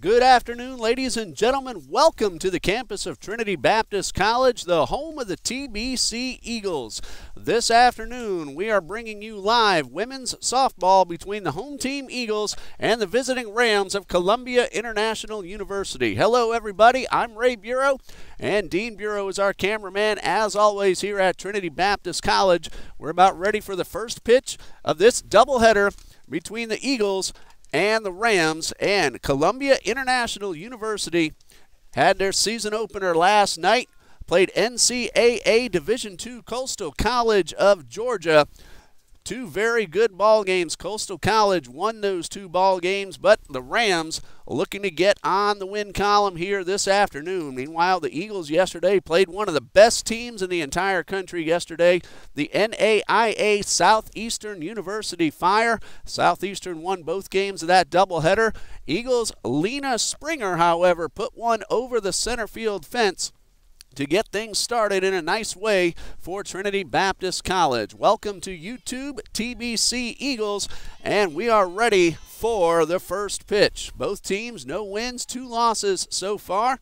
Good afternoon, ladies and gentlemen. Welcome to the campus of Trinity Baptist College, the home of the TBC Eagles. This afternoon, we are bringing you live women's softball between the home team Eagles and the visiting Rams of Columbia International University. Hello, everybody. I'm Ray Bureau, and Dean Bureau is our cameraman, as always, here at Trinity Baptist College. We're about ready for the first pitch of this doubleheader between the Eagles and the Rams. And Columbia International University had their season opener last night, played NCAA Division II Coastal College of Georgia. Two very good ball games. Coastal College won those two ball games, but the Rams looking to get on the win column here this afternoon. Meanwhile, the Eagles yesterday played one of the best teams in the entire country yesterday, the NAIA Southeastern University Fire. Southeastern won both games of that doubleheader. Eagles' Lena Springer, however, put one over the center field fence to get things started in a nice way for Trinity Baptist College. Welcome to YouTube, TBC Eagles, and we are ready for the first pitch. Both teams, no wins, 2 losses so far.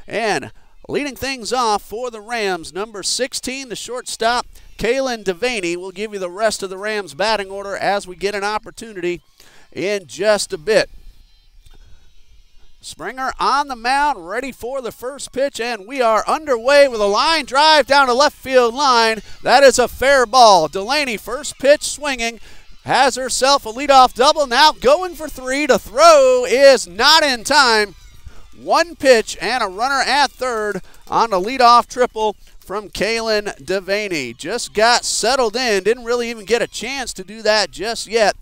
And leading things off for the Rams, number 16, the shortstop, Kaylin Devaney, will give you the rest of the Rams batting order as we get an opportunity in just a bit. Springer on the mound, ready for the first pitch, and we are underway with a line drive down the left field line. That is a fair ball. Delaney, first pitch swinging, has herself a leadoff double, now going for 3. The throw is not in time. One pitch and a runner at third on the leadoff triple from Kaylin Devaney. Just got settled in, didn't really even get a chance to do that just yet.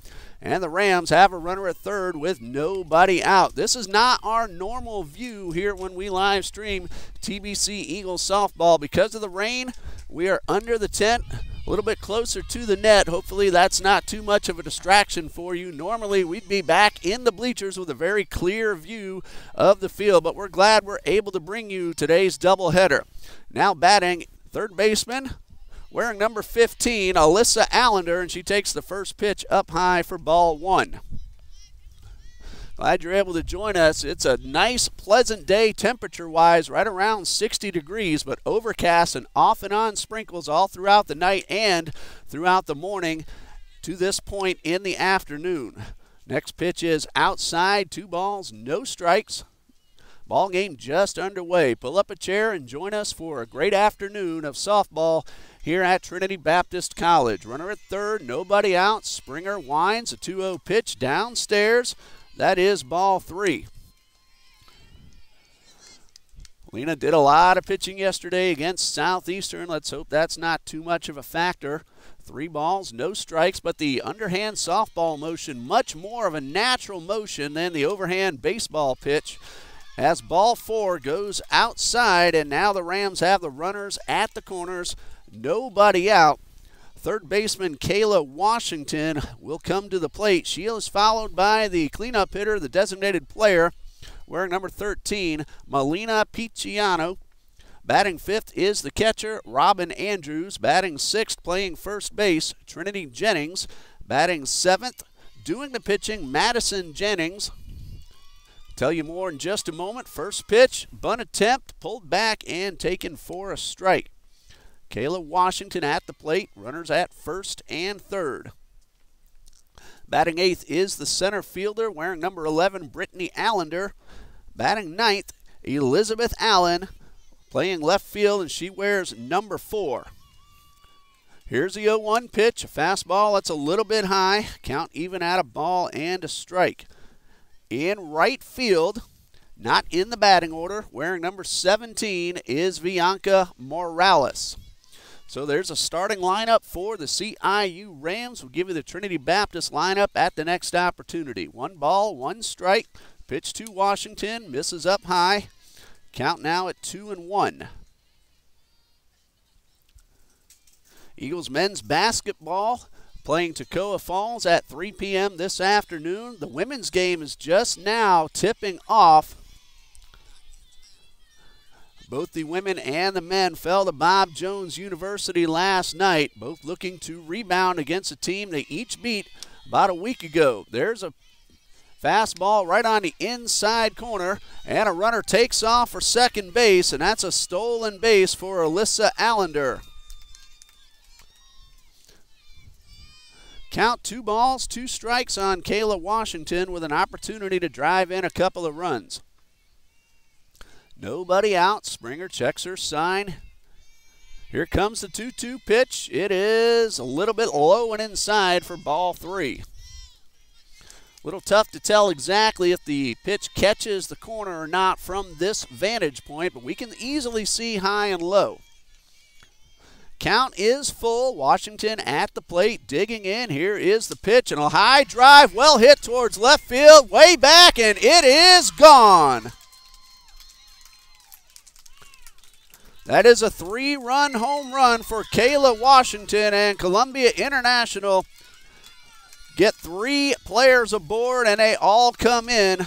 And the Rams have a runner at third with nobody out. This is not our normal view here when we live stream TBC Eagles softball. Because of the rain, we are under the tent, a little bit closer to the net. Hopefully that's not too much of a distraction for you. Normally we'd be back in the bleachers with a very clear view of the field, but we're glad we're able to bring you today's doubleheader. Now batting, third baseman, wearing number 15, Alyssa Allender, and she takes the first pitch up high for ball 1. Glad you're able to join us. It's a nice, pleasant day temperature-wise, right around 60 degrees, but overcast and off and on sprinkles all throughout the night and throughout the morning to this point in the afternoon. Next pitch is outside, 2 balls, no strikes. Ball game just underway. Pull up a chair and join us for a great afternoon of softball here at Trinity Baptist College. Runner at third, nobody out. Springer winds, a 2-0 pitch downstairs. That is ball 3. Lena did a lot of pitching yesterday against Southeastern. Let's hope that's not too much of a factor. 3 balls, no strikes, but the underhand softball motion, much more of a natural motion than the overhand baseball pitch. As ball 4 goes outside, and now the Rams have the runners at the corners, nobody out. Third baseman Kayla Washington will come to the plate. She is followed by the cleanup hitter, the designated player, wearing number 13, Melina Picciano. Batting 5th is the catcher, Robin Andrews. Batting 6th, playing first base, Trinity Jennings. Batting 7th, doing the pitching, Madison Jennings. Tell you more in just a moment. First pitch, bunt attempt, pulled back and taken for a strike. Kayla Washington at the plate, runners at first and third. Batting 8th is the center fielder, wearing number 11, Brittany Allender. Batting 9th, Elizabeth Allen, playing left field, and she wears number 4. Here's the 0-1 pitch, a fastball that's a little bit high. Count even at a ball and a strike. In right field, not in the batting order, wearing number 17 is Bianca Morales. So there's a starting lineup for the CIU Rams. We'll give you the Trinity Baptist lineup at the next opportunity. 1 ball, 1 strike. Pitch to Washington, misses up high. Count now at 2-1. Eagles men's basketball playing Toccoa Falls at 3 p.m. this afternoon. The women's game is just now tipping off. Both the women and the men fell to Bob Jones University last night, both looking to rebound against a team they each beat about a week ago. There's a Fastball right on the inside corner, and a runner takes off for second base, and that's a stolen base for Alyssa Allender. Count 2 balls, 2 strikes on Kayla Washington with an opportunity to drive in a couple of runs. Nobody out. Springer checks her sign. Here comes the 2-2 pitch. It is a little bit low and inside for ball 3. A little tough to tell exactly if the pitch catches the corner or not from this vantage point, but we can easily see high and low. Count is full. Washington at the plate, digging in. Here is the pitch, and a high drive, well hit towards left field, way back, and it is gone. That is a 3-run home run for Kayla Washington, and Columbia International get 3 players aboard, and they all come in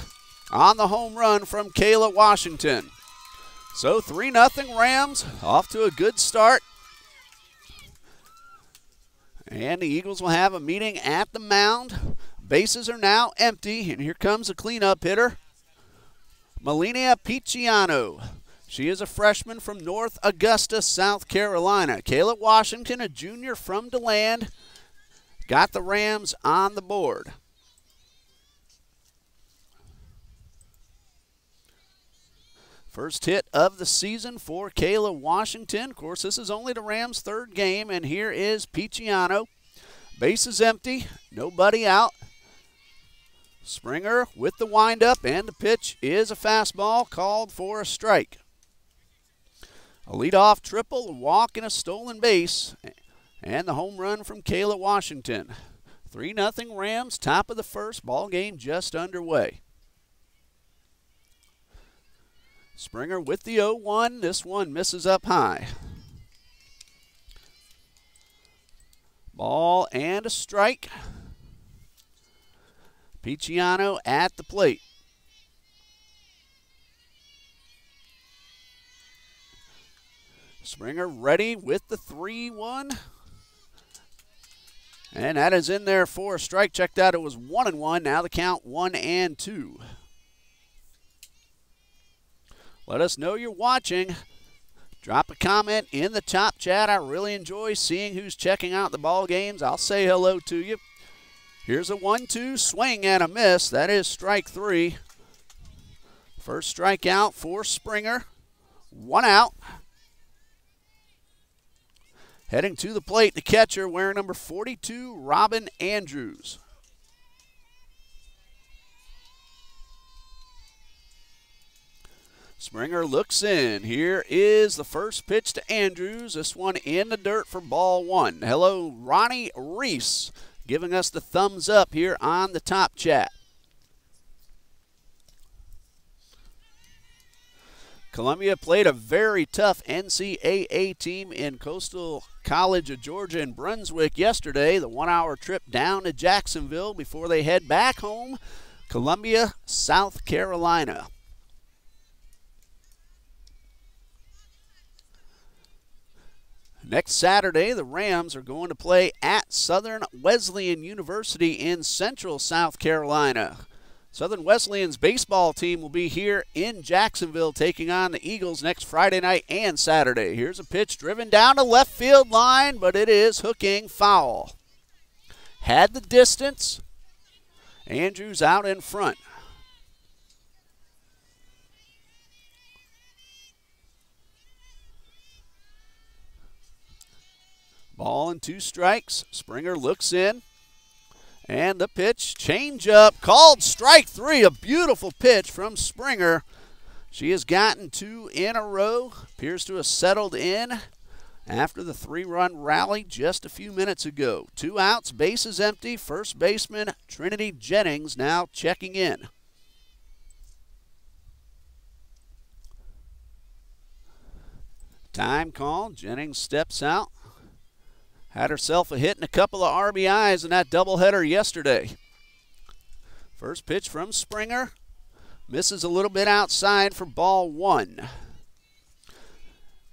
on the home run from Kayla Washington. So 3-0 Rams, off to a good start. And the Eagles will have a meeting at the mound. Bases are now empty, and here comes a cleanup hitter, Melina Picciano. She is a freshman from North Augusta, South Carolina. Kayla Washington, a junior from DeLand, got the Rams on the board. First hit of the season for Kayla Washington. Of course, this is only the Rams' 3rd game, and here is Picciano. Base is empty, nobody out. Springer with the windup, and the pitch is a fastball called for a strike. A leadoff triple, a walk, and a stolen base, and the home run from Kayla Washington. 3-0 Rams, top of the first, ball game just underway. Springer with the 0-1. This one misses up high. Ball and a strike. Picciano at the plate. Springer ready with the 3-1. And that is in there for a strike. Checked out, it was 1-1. Now the count 1-2. Let us know you're watching. Drop a comment in the top chat. I really enjoy seeing who's checking out the ball games. I'll say hello to you. Here's a 1-2 swing and a miss. That is strike 3. First strikeout for Springer. 1 out. Heading to the plate, the catcher wearing number 42, Robin Andrews. Springer looks in. Here is the first pitch to Andrews. This one in the dirt for ball 1. Hello, Ronnie Reese, giving us the thumbs up here on the top chat. Columbia played a very tough NCAA team in Coastal College of Georgia in Brunswick yesterday. The 1-hour trip down to Jacksonville before they head back home, Columbia, South Carolina. Next Saturday, the Rams are going to play at Southern Wesleyan University in Central South Carolina. Southern Wesleyan's baseball team will be here in Jacksonville taking on the Eagles next Friday night and Saturday. Here's a pitch driven down the left field line, but it is hooking foul. Had the distance. Andrews out in front. Ball and 2 strikes. Springer looks in. And the pitch, change up, called strike 3. A beautiful pitch from Springer. She has gotten 2 in a row. Appears to have settled in after the 3-run rally just a few minutes ago. 2 outs, bases empty. First baseman Trinity Jennings now checking in. Time call. Jennings steps out. Had herself a hit and a couple of RBIs in that doubleheader yesterday. First pitch from Springer. Misses a little bit outside for ball 1.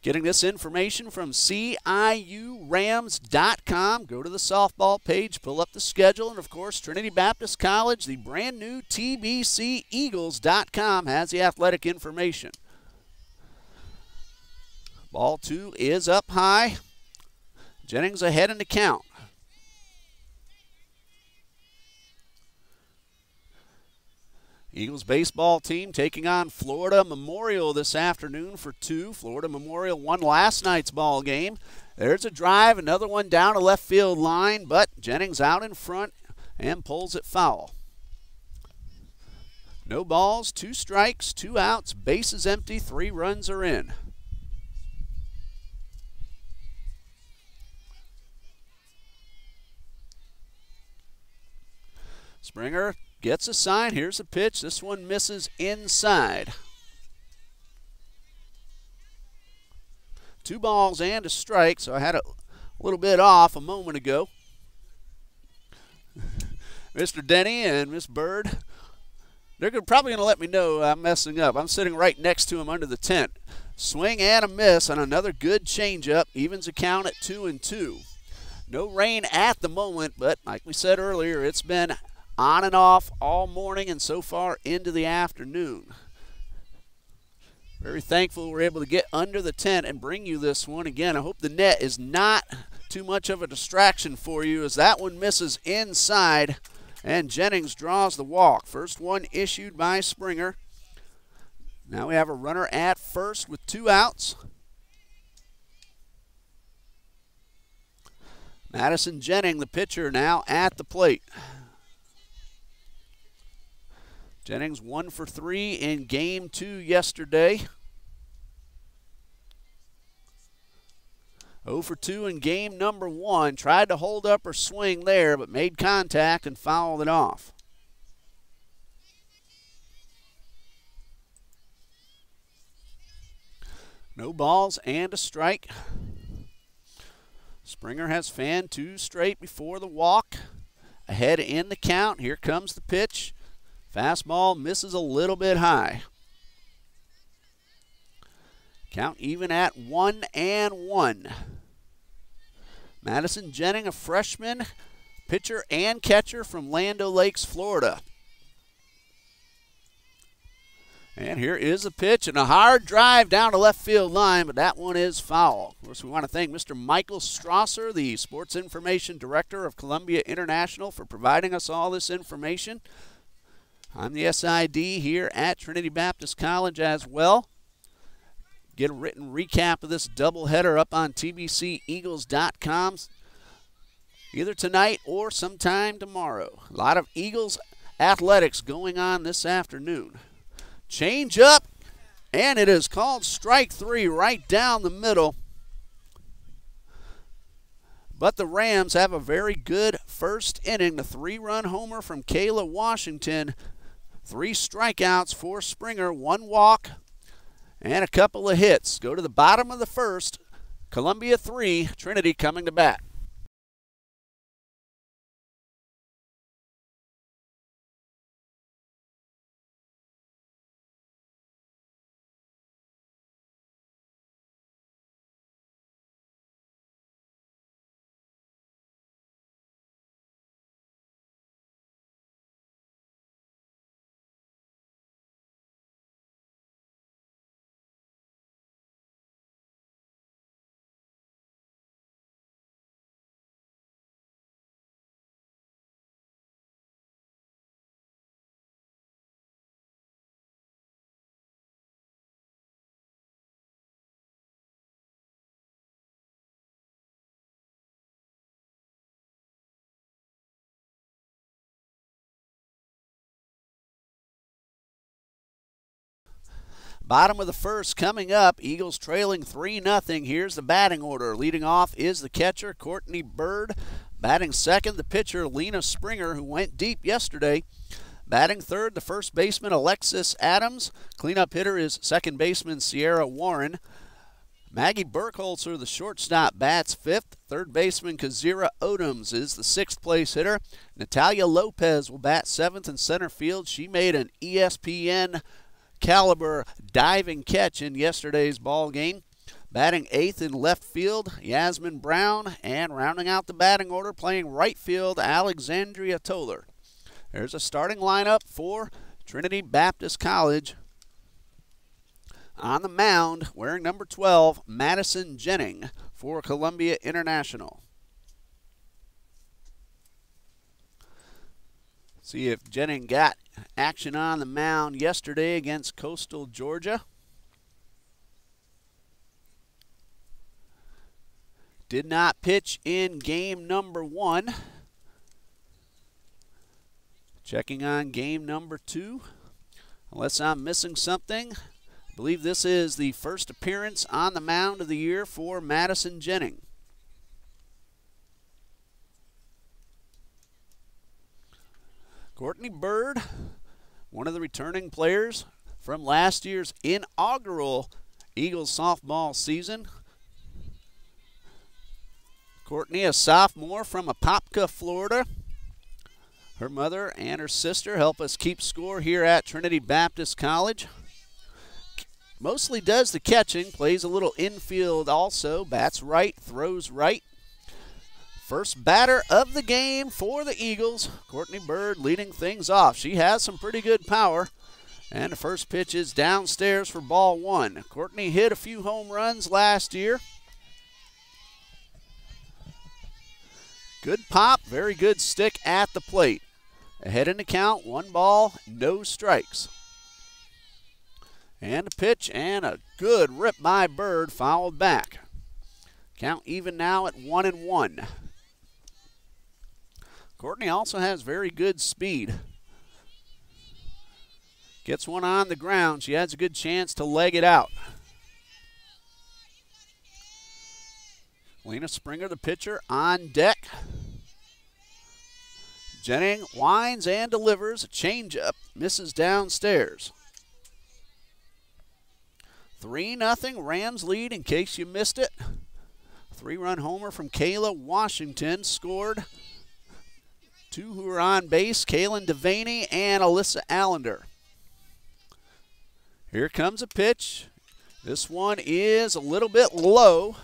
Getting this information from CIURams.com. Go to the softball page, pull up the schedule, and of course, Trinity Baptist College, the brand new TBC Eagles.com has the athletic information. Ball 2 is up high. Jennings ahead in the count. Eagles baseball team taking on Florida Memorial this afternoon for 2. Florida Memorial won last night's ball game. There's a drive, another one down a left field line, but Jennings out in front and pulls it foul. No balls, 2 strikes, 2 outs, bases empty, 3 runs are in. Springer gets a sign. Here's a pitch. This one misses inside. 2 balls and a strike, so I had a little bit off a moment ago. Mr. Denny and Miss Byrd, they're probably going to let me know I'm messing up. I'm sitting right next to him under the tent. Swing and a miss on another good changeup. Evens the count at 2-2. No rain at the moment, but like we said earlier, it's been on and off all morning and so far into the afternoon. Very thankful we're able to get under the tent and bring you this one. Again, I hope the net is not too much of a distraction for you as that one misses inside and Jennings draws the walk. First one issued by Springer. Now we have a runner at first with 2 outs. Madison Jennings, the pitcher, now at the plate. Jennings 1 for 3 in game 2 yesterday. 0 for 2 in game number 1. Tried to hold up or swing there, but made contact and fouled it off. No balls and a strike. Springer has fanned 2 straight before the walk. Ahead in the count. Here comes the pitch. Fastball misses a little bit high. Count even at 1-1. Madison Jennings, a freshman, pitcher and catcher from Land O'Lakes, Florida. And here is a pitch and a hard drive down the left field line, but that one is foul. Of course, we want to thank Mr. Michael Strasser, the Sports Information Director of Columbia International, for providing us all this information. I'm the SID here at Trinity Baptist College as well. Get a written recap of this doubleheader up on TBCEagles.com either tonight or sometime tomorrow. A lot of Eagles athletics going on this afternoon. Change up, and it is called strike 3 right down the middle. But the Rams have a very good first inning. The 3-run homer from Kayla Washington. 3 strikeouts for Springer, 1 walk, and a couple of hits. Go to the bottom of the first. Columbia 3, Trinity coming to bat. Bottom of the first coming up. Eagles trailing 3-0. Here's the batting order. Leading off is the catcher, Courtney Byrd. Batting second, the pitcher, Lena Springer, who went deep yesterday. Batting third, the first baseman, Alexis Adams. Cleanup hitter is second baseman, Sierra Warren. Maggie Burkholzer, the shortstop, bats fifth. Third baseman, Kazira Odoms, is the sixth place hitter. Natalia Lopez will bat seventh in center field. She made an ESPN caliber diving catch in yesterday's ball game. Batting 8th in left field, Yasmin Brown, and rounding out the batting order, playing right field, Alexandria Toller. There's a starting lineup for Trinity Baptist College. On the mound, wearing number 12, Madison Jennings for Columbia International. See if Jennings got action on the mound yesterday against Coastal Georgia. Did not pitch in game number 1. Checking on game number 2. Unless I'm missing something, I believe this is the first appearance on the mound of the year for Madison Jennings. Courtney Byrd, one of the returning players from last year's inaugural Eagles softball season. Courtney, a sophomore from Apopka, Florida. Her mother and her sister help us keep score here at Trinity Baptist College. Mostly does the catching, plays a little infield also, bats right, throws right. First batter of the game for the Eagles, Courtney Byrd leading things off. She has some pretty good power, and the first pitch is downstairs for ball 1. Courtney hit a few home runs last year. Good pop, very good stick at the plate. Ahead in the count, 1 ball, no strikes. And a pitch and a good rip by Byrd, fouled back. Count even now at 1-1. Courtney also has very good speed. Gets one on the ground. She has a good chance to leg it out. Lena Springer, the pitcher, on deck. Jennings winds and delivers. A changeup, misses downstairs. 3-0 Rams lead in case you missed it. 3-run homer from Kayla Washington scored. 2 who are on base, Kaylin Devaney and Alyssa Allender. Here comes a pitch. This one is a little bit low.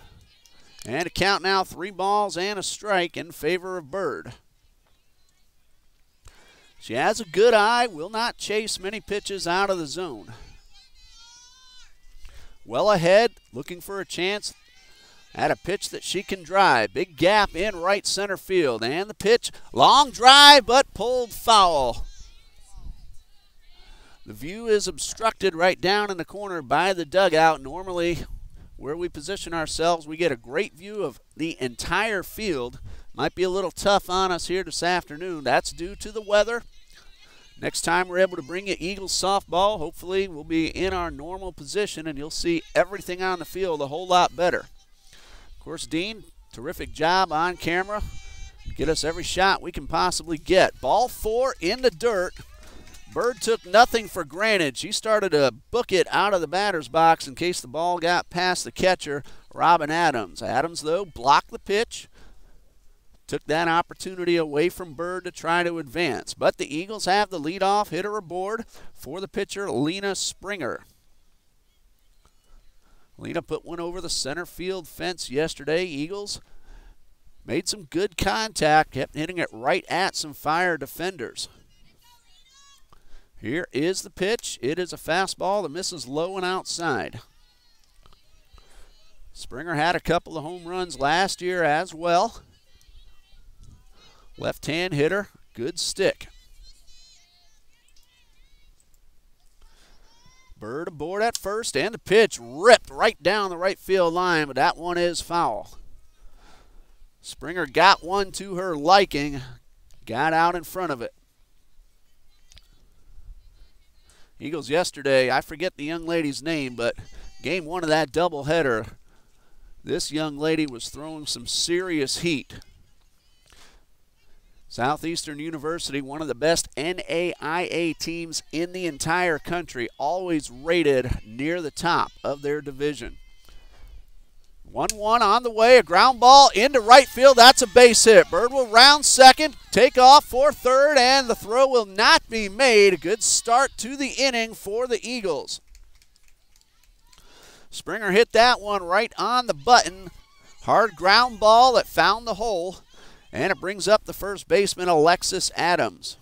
And a count now, 3 balls and a strike in favor of Byrd. She has a good eye, will not chase many pitches out of the zone. Well ahead, looking for a chance at a pitch that she can drive. Big gap in right center field. And the pitch, long drive, but pulled foul. The view is obstructed right down in the corner by the dugout. Normally, where we position ourselves, we get a great view of the entire field. Might be a little tough on us here this afternoon. That's due to the weather. Next time we're able to bring you Eagles softball, hopefully we'll be in our normal position and you'll see everything on the field a whole lot better. Of course, Dean, terrific job on camera. Get us every shot we can possibly get. Ball 4 in the dirt. Byrd took nothing for granted. She started to book it out of the batter's box in case the ball got past the catcher, Robin Adams. Adams, though, blocked the pitch. Took that opportunity away from Byrd to try to advance. But the Eagles have the leadoff hitter aboard for the pitcher, Lena Springer. Lena put one over the center field fence yesterday. Eagles made some good contact, kept hitting it right at some fire defenders. Here is the pitch. It is a fastball that misses low and outside. Springer had a couple of home runs last year as well. Left-hand hitter, good stick. Byrd aboard at first, and the pitch ripped right down the right field line, but that one is foul. Springer got one to her liking, got out in front of it. Eagles yesterday, I forget the young lady's name, but game 1 of that doubleheader, this young lady was throwing some serious heat. Southeastern University, one of the best NAIA teams in the entire country, always rated near the top of their division. 1-1 on the way, a ground ball into right field. That's a base hit. Byrd will round second, take off for third, and the throw will not be made. A good start to the inning for the Eagles. Springer hit that one right on the button. Hard ground ball that found the hole, and it brings up the first baseman, Alexis Adams.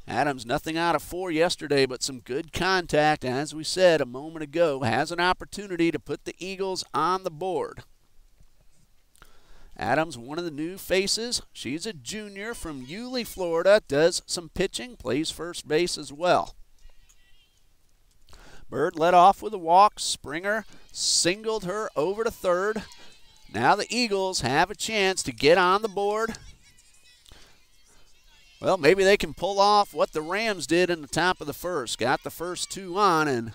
Adams, nothing out of 4 yesterday, but some good contact, as we said a moment ago, has an opportunity to put the Eagles on the board. Adams, one of the new faces. She's a junior from Yulee, Florida, does some pitching, plays first base as well. Byrd led off with a walk. Springer singled her over to third. Now the Eagles have a chance to get on the board. Well, maybe they can pull off what the Rams did in the top of the first. Got the first 2 on, and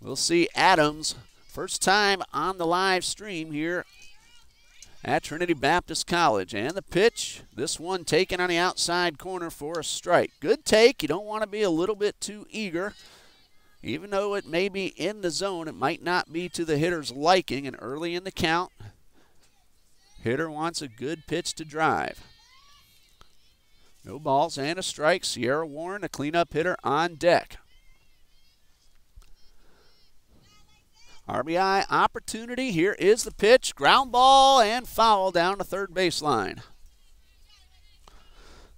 we'll see Adams, first time on the live stream here at Trinity Baptist College. And the pitch, this one taken on the outside corner for a strike. Good take. You don't want to be a little bit too eager. Even though it may be in the zone, it might not be to the hitter's liking, and early in the count, hitter wants a good pitch to drive. No balls and a strike. Sierra Warren, a cleanup hitter, on deck. RBI opportunity. Here is the pitch. Ground ball and foul down the third baseline.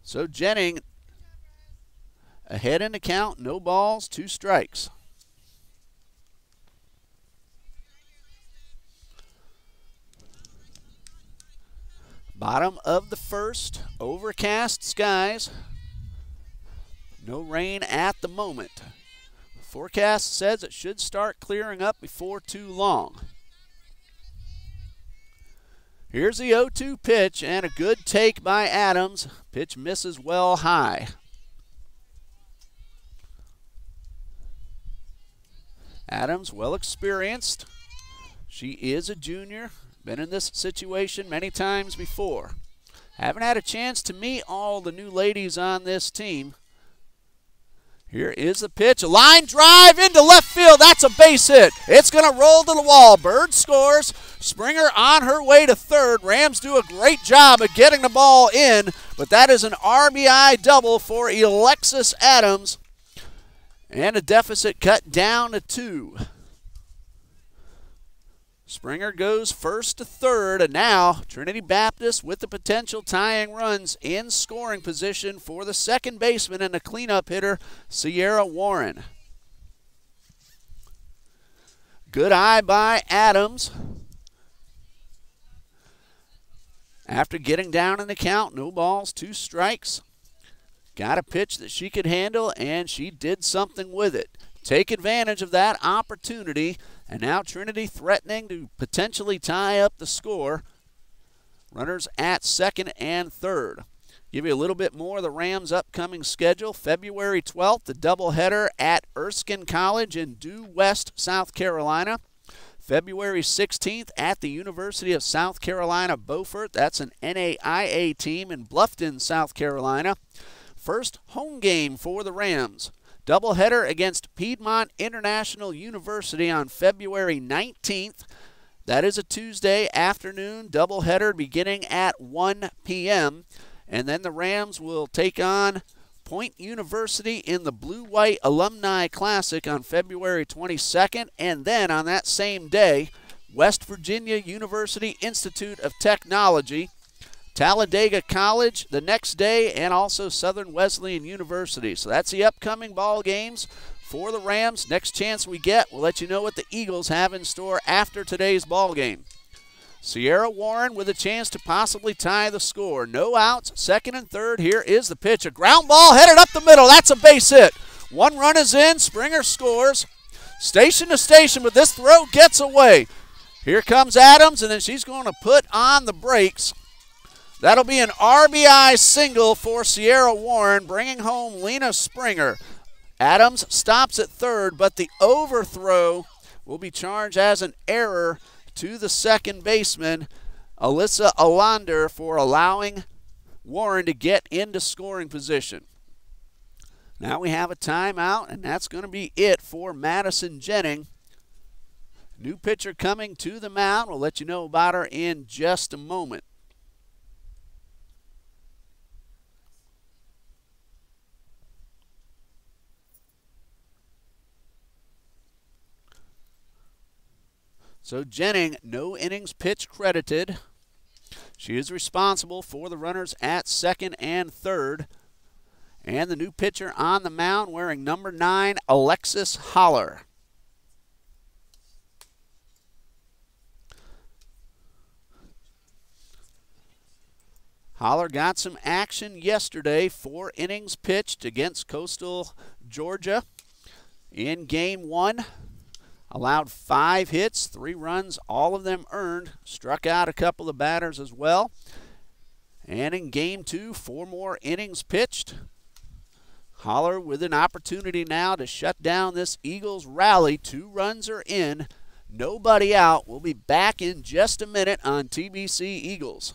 So Jennings ahead in the count. No balls, 2 strikes. Bottom of the first, overcast skies. No rain at the moment. Forecast says it should start clearing up before too long. Here's the 0-2 pitch, and a good take by Adams. Pitch misses well high. Adams, well experienced. She is a junior. Been in this situation many times before. Haven't had a chance to meet all the new ladies on this team. Here is the pitch. A line drive into left field. That's a base hit. It's going to roll to the wall. Byrd scores. Springer on her way to third. Rams do a great job of getting the ball in, but that is an RBI double for Alexis Adams. And a deficit cut down to 2. Springer goes first to third, and now Trinity Baptist with the potential tying runs in scoring position for the second baseman and the cleanup hitter, Sierra Warren. Good eye by Adams. After getting down in the count, no balls, 2 strikes. Got a pitch that she could handle, and she did something with it. Take advantage of that opportunity. And now Trinity threatening to potentially tie up the score. Runners at second and third. Give you a little bit more of the Rams' upcoming schedule. February 12th, the doubleheader at Erskine College in Due West, South Carolina. February 16th at the University of South Carolina, Beaufort. That's an NAIA team in Bluffton, South Carolina. First home game for the Rams. Doubleheader against Piedmont International University on February 19th. That is a Tuesday afternoon doubleheader beginning at 1 p.m. And then the Rams will take on Point University in the Blue-White Alumni Classic on February 22nd. And then on that same day, West Virginia University Institute of Technology, Talladega College the next day, and also Southern Wesleyan University. So that's the upcoming ball games for the Rams. Next chance we get, we'll let you know what the Eagles have in store after today's ball game. Sierra Warren with a chance to possibly tie the score. No outs, second and third. Here is the pitch. A ground ball headed up the middle. That's a base hit. 1 run is in. Springer scores. Station to station, but this throw gets away. Here comes Adams, and then she's going to put on the brakes. That'll be an RBI single for Sierra Warren, bringing home Lena Springer. Adams stops at third, but the overthrow will be charged as an error to the second baseman, Alyssa Alander, for allowing Warren to get into scoring position. Now we have a timeout, and that's going to be it for Madison Jennings. New pitcher coming to the mound. We'll let you know about her in just a moment. So Jennings, no innings pitch credited. She is responsible for the runners at second and third. And the new pitcher on the mound wearing number 9, Alexis Holler. Holler got some action yesterday, 4 innings pitched against Coastal Georgia in Game 1. Allowed 5 hits, 3 runs, all of them earned. Struck out a couple of batters as well. And in Game 2, 4 more innings pitched. Holler with an opportunity now to shut down this Eagles rally. 2 runs are in, nobody out. We'll be back in just a minute on TBC Eagles.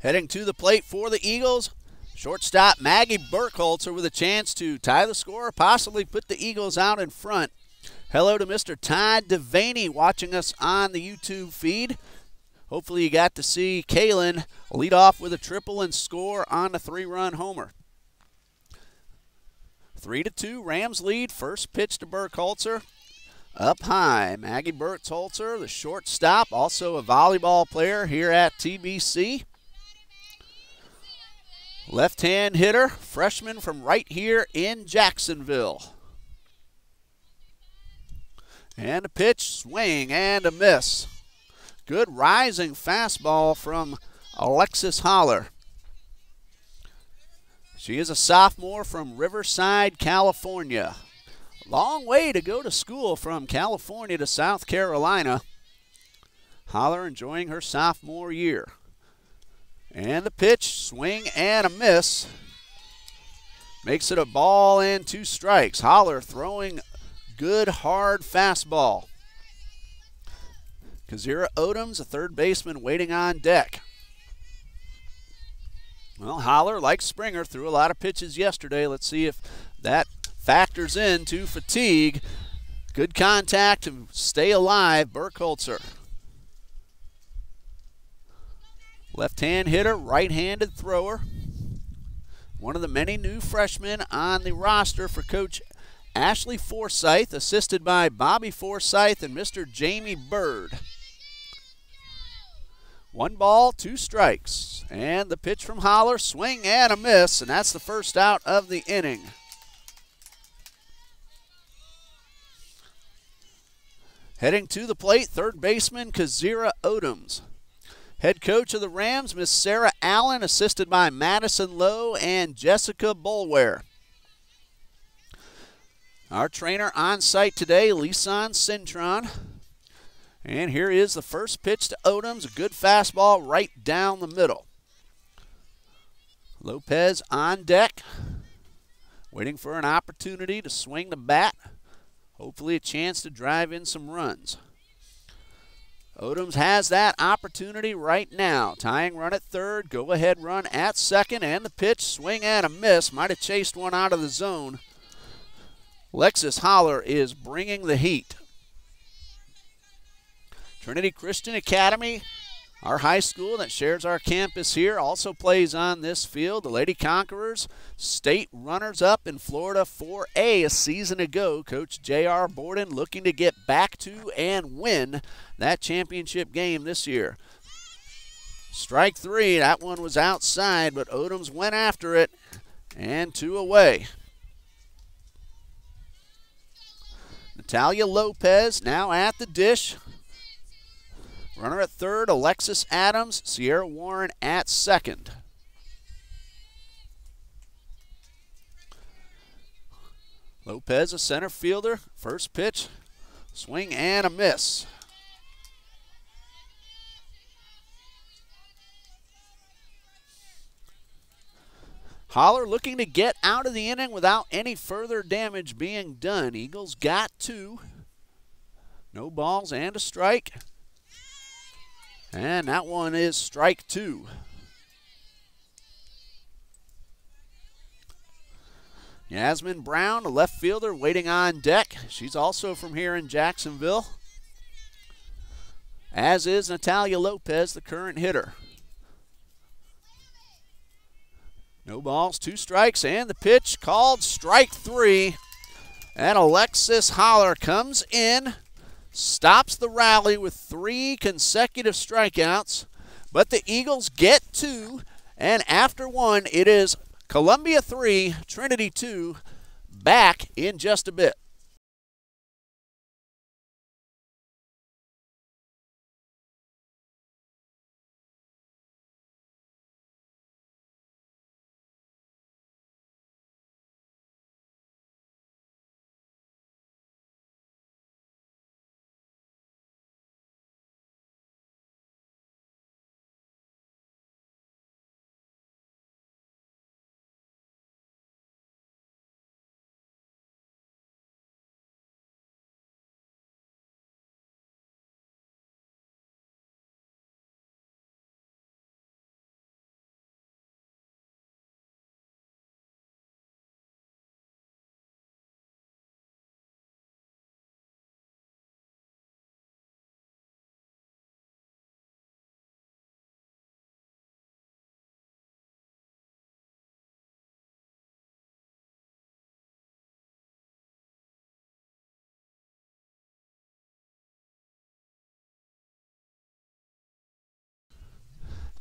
Heading to the plate for the Eagles, shortstop Maggie Burkholzer with a chance to tie the score, possibly put the Eagles out in front. Hello to Mr. Todd Devaney watching us on the YouTube feed. Hopefully you got to see Kalen lead off with a triple and score on a 3-run homer. 3-2, Rams lead. First pitch to Burkholzer. Up high, Maggie Burkholzer, the shortstop, also a volleyball player here at TBC. Left-hand hitter, freshman from right here in Jacksonville. And a pitch, swing and a miss. Good rising fastball from Alexis Holler. She is a sophomore from Riverside, California. Long way to go to school from California to South Carolina. Holler enjoying her sophomore year. And the pitch, swing and a miss. Makes it a ball and 2 strikes. Holler throwing good hard fastball. Kazira Odoms, a third baseman, waiting on deck. Well, Holler, like Springer, threw a lot of pitches yesterday. Let's see if that factors into fatigue. Good contact to stay alive, Burkholzer. Left-hand hitter, right-handed thrower. One of the many new freshmen on the roster for Coach Ashley Forsyth, assisted by Bobby Forsyth and Mr. Jamie Byrd. 1 ball, 2 strikes. And the pitch from Holler, swing and a miss, and that's the first out of the inning. Heading to the plate, third baseman Kazira Odoms. Head coach of the Rams, Miss Sarah Allen, assisted by Madison Lowe and Jessica Bolware. Our trainer on site today, Lisan Cintron. And here is the first pitch to Odoms, a good fastball right down the middle. Lopez on deck, waiting for an opportunity to swing the bat. Hopefully a chance to drive in some runs. Odoms has that opportunity right now. Tying run at third, go-ahead run at second, and the pitch, swing and a miss. Might have chased one out of the zone. Alexis Holler is bringing the heat. Trinity Christian Academy, our high school that shares our campus here, also plays on this field. The Lady Conquerors, state runners-up in Florida 4A a season ago. Coach J.R. Borden looking to get back to and win that championship game this year. Strike 3, that one was outside, but Odoms went after it, and 2 away. Natalia Lopez now at the dish. Runner at third, Alexis Adams, Sierra Warren at second. Lopez, a center fielder. First pitch, swing and a miss. Holler looking to get out of the inning without any further damage being done. Eagles got 2. No balls and a strike. And that one is strike 2. Yasmin Brown, a left fielder, waiting on deck. She's also from here in Jacksonville, as is Natalia Lopez, the current hitter. No balls, 2 strikes, and the pitch called strike 3. And Alexis Holler comes in, stops the rally with 3 consecutive strikeouts. But the Eagles get 2, and after 1, it is Columbia 3, Trinity 2, back in just a bit.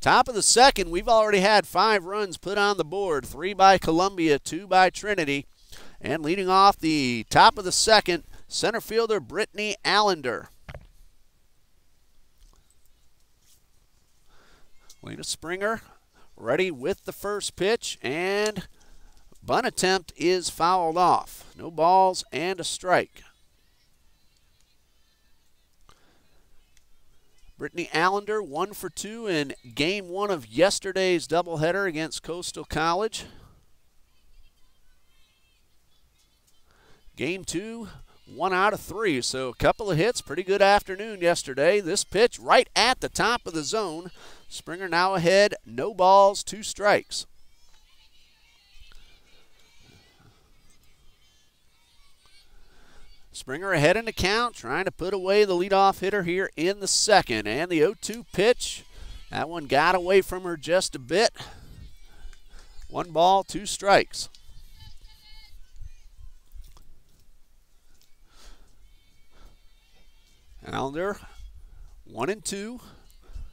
Top of the second, we've already had 5 runs put on the board, 3 by Columbia, 2 by Trinity. And leading off the top of the second, center fielder Brittany Allender. Lena Springer ready with the first pitch, and bunt attempt is fouled off. No balls and a strike. Brittany Allender 1 for 2 in game 1 of yesterday's doubleheader against Coastal College. Game 2, 1 out of 3, so a couple of hits. Pretty good afternoon yesterday. This pitch right at the top of the zone. Springer now ahead, no balls, 2 strikes. Springer ahead in the count, trying to put away the leadoff hitter here in the second. And the 0-2 pitch, that one got away from her just a bit. 1 ball, 2 strikes. Allender, 1-2,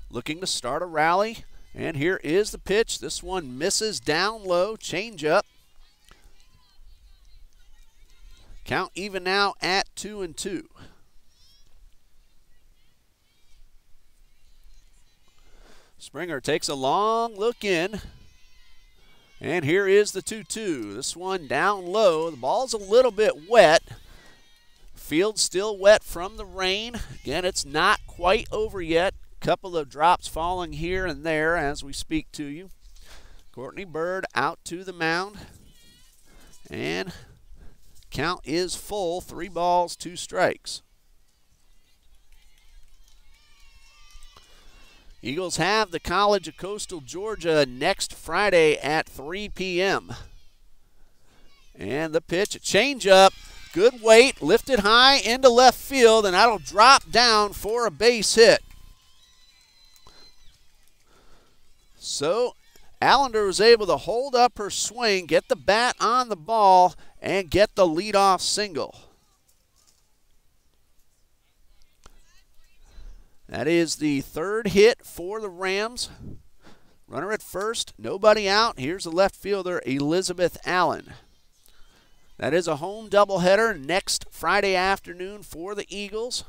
looking to start a rally. And here is the pitch. This one misses down low, changeup. Count even now at 2-2. Springer takes a long look in. And here is the 2-2. This one down low. The ball's a little bit wet. Field still wet from the rain. Again, it's not quite over yet. Couple of drops falling here and there as we speak to you. Courtney Byrd out to the mound. And count is full, 3 balls, 2 strikes. Eagles have the College of Coastal Georgia next Friday at 3 p.m. And the pitch, a changeup, good weight, lifted high into left field, and that'll drop down for a base hit. So Allender was able to hold up her swing, get the bat on the ball, and get the leadoff single. That is the 3rd hit for the Rams. Runner at first, nobody out. Here's the left fielder, Elizabeth Allen. That is a home doubleheader next Friday afternoon for the Eagles.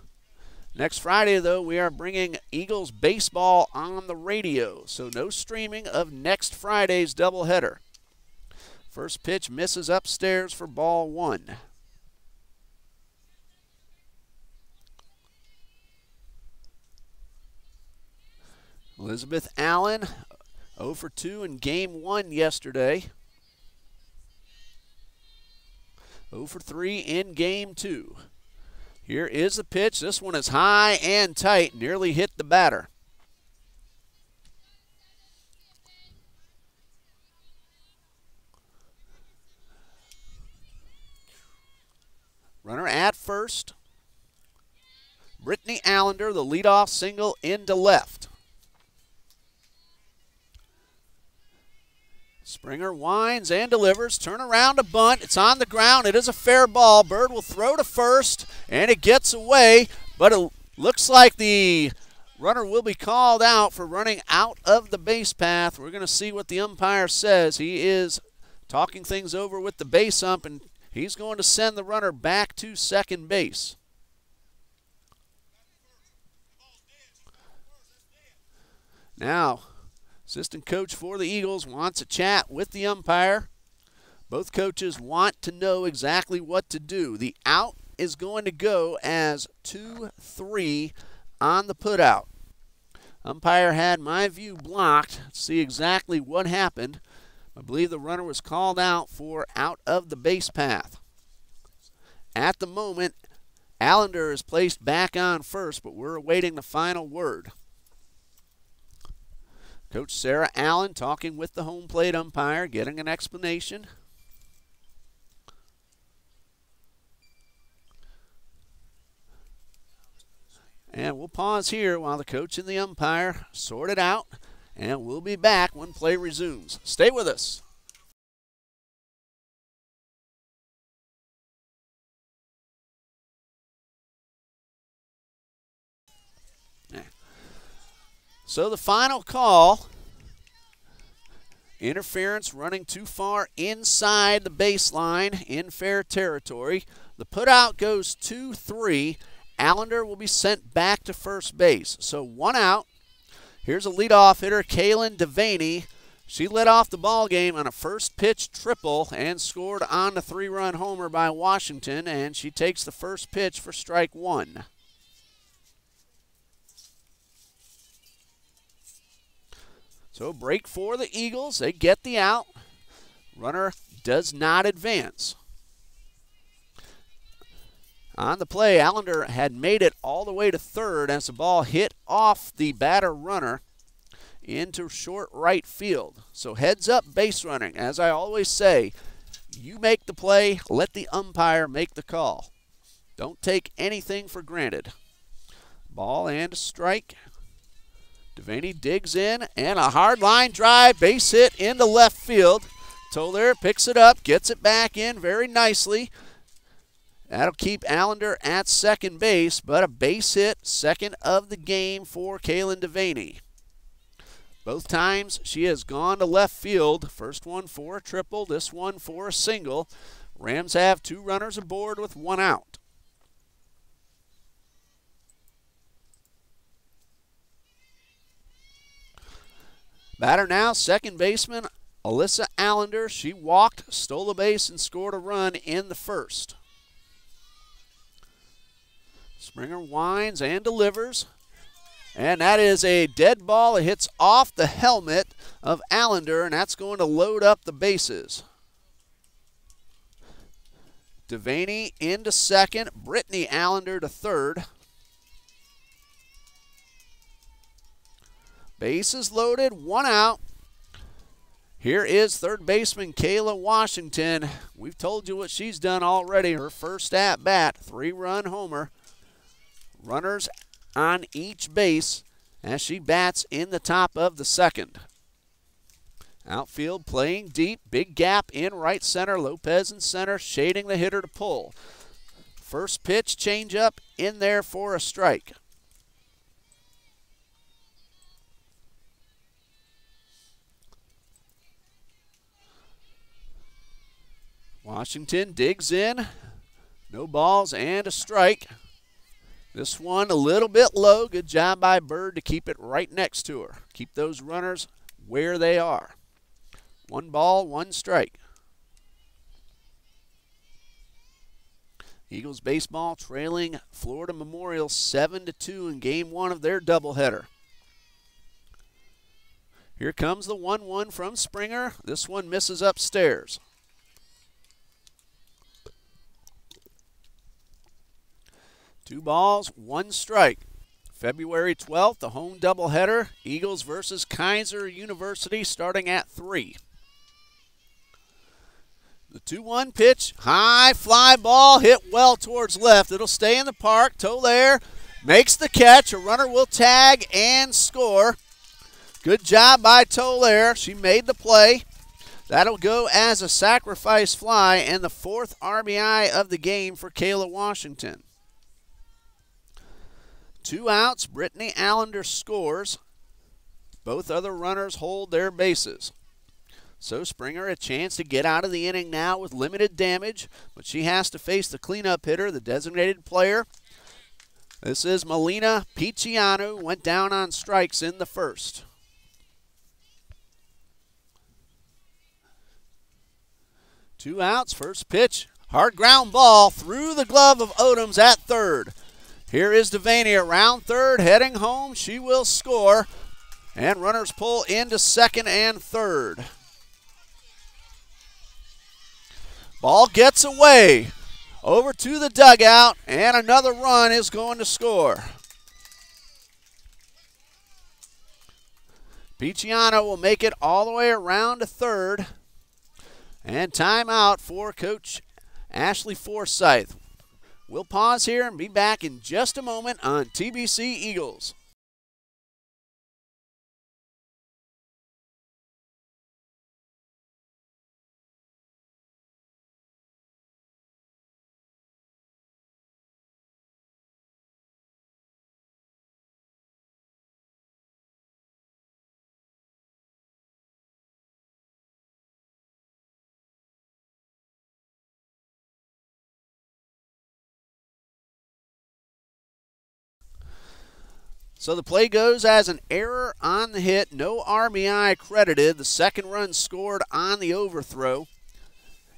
Next Friday, though, we are bringing Eagles baseball on the radio, so no streaming of next Friday's doubleheader. First pitch misses upstairs for ball 1. Elizabeth Allen, 0 for 2 in game 1 yesterday. 0 for 3 in game 2. Here is the pitch. This one is high and tight, nearly hit the batter. first. Brittany Allender, the leadoff single into left. Springer winds and delivers. Turn around a bunt. It's on the ground. It is a fair ball. Byrd will throw to first, and it gets away, but it looks like the runner will be called out for running out of the base path. We're going to see what the umpire says. He is talking things over with the base ump, and he's going to send the runner back to second base. Now, assistant coach for the Eagles wants a chat with the umpire. Both coaches want to know exactly what to do. The out is going to go as 2-3 on the putout. Umpire had my view blocked. Let's see exactly what happened. I believe the runner was called out for out of the base path. At the moment, Allender is placed back on first, but we're awaiting the final word. Coach Sarah Allen talking with the home plate umpire, getting an explanation. And we'll pause here while the coach and the umpire sort it out, and we'll be back when play resumes. Stay with us. So the final call, interference running too far inside the baseline in fair territory. The putout goes 2-3. Allender will be sent back to first base. So one out. Here's a leadoff hitter, Kaylin Devaney. She led off the ball game on a first pitch triple and scored on the 3-run homer by Washington, and she takes the first pitch for strike one. So break for the Eagles. They get the out. Runner does not advance. On the play, Allender had made it all the way to third as the ball hit off the batter runner into short right field. So heads up base running. As I always say, you make the play, let the umpire make the call. Don't take anything for granted. Ball and a strike. Devaney digs in, and a hard line drive, base hit into left field. Toller picks it up, gets it back in very nicely. That'll keep Allender at second base, but a base hit, second of the game for Kaylin Devaney. Both times she has gone to left field. First one for a triple, this one for a single. Rams have two runners aboard with one out. Batter now, second baseman Alyssa Allender. She walked, stole the base, and scored a run in the first. Springer winds and delivers. And that is a dead ball. It hits off the helmet of Allender, and that's going to load up the bases. Devaney into second. Brittany Allender to third. Bases loaded, one out. Here is third baseman Kayla Washington. We've told you what she's done already. Her first at bat, 3-run homer. Runners on each base as she bats in the top of the second. Outfield playing deep, big gap in right center. Lopez in center, shading the hitter to pull. First pitch, changeup in there for a strike. Washington digs in. No balls and a strike. This one a little bit low. Good job by Byrd to keep it right next to her. Keep those runners where they are. 1 ball, 1 strike. Eagles baseball trailing Florida Memorial 7-2 in game 1 of their doubleheader. Here comes the 1-1 from Springer. This one misses upstairs. Two balls, 1 strike. February 12th, the home doubleheader. Eagles versus Kaiser University starting at 3. The 2-1 pitch, high fly ball, hit well towards left. It'll stay in the park. Tolaire makes the catch. A runner will tag and score. Good job by Tolaire. She made the play. That'll go as a sacrifice fly and the 4th RBI of the game for Kayla Washington. 2 outs, Brittany Allender scores. Both other runners hold their bases. So Springer a chance to get out of the inning now with limited damage, but she has to face the cleanup hitter, the designated player. This is Melina Picciano, went down on strikes in the first. 2 outs, first pitch, hard ground ball through the glove of Odoms at third. Here is Devaney around third, heading home. She will score, and runners pull into second and third. Ball gets away over to the dugout, and another run is going to score. Picciano will make it all the way around to third. And timeout for Coach Ashley Forsyth. We'll pause here and be back in just a moment on TBC Eagles. So the play goes as an error on the hit, no RBI credited. The second run scored on the overthrow.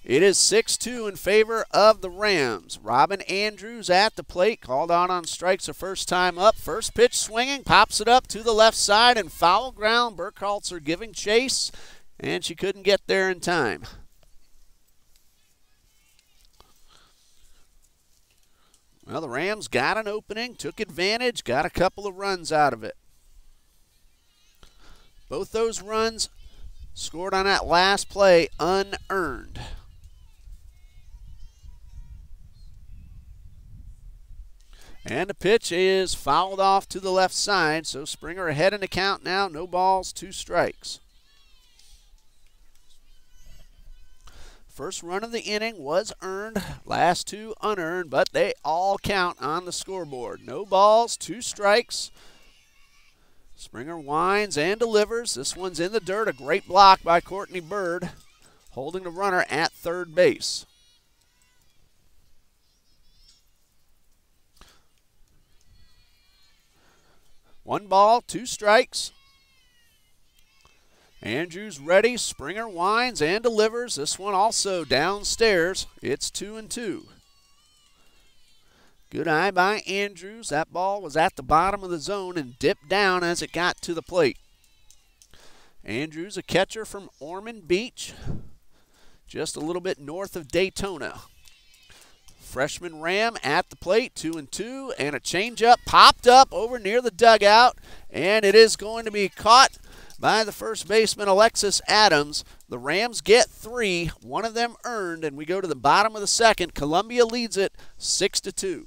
It is 6-2 in favor of the Rams. Robin Andrews at the plate, called out on strikes the first time up. First pitch swinging, pops it up to the left side and foul ground. Burkhalter giving chase, and she couldn't get there in time. Well, the Rams got an opening, took advantage, got a couple of runs out of it. Both those runs scored on that last play unearned. And the pitch is fouled off to the left side, so Springer ahead in the count now, no balls, 2 strikes. First run of the inning was earned, last 2 unearned, but they all count on the scoreboard. No balls, 2 strikes. Springer winds and delivers. This one's in the dirt. A great block by Courtney Byrd, holding the runner at third base. One ball, 2 strikes. Andrews ready. Springer winds and delivers. This one also downstairs. It's 2-2. Good eye by Andrews. That ball was at the bottom of the zone and dipped down as it got to the plate. Andrews, a catcher from Ormond Beach, just a little bit north of Daytona. Freshman Ram at the plate, 2-2, and a changeup popped up over near the dugout, and it is going to be caught by the first baseman, Alexis Adams. The Rams get 3, one of them earned, and we go to the bottom of the second. Columbia leads it 6-2.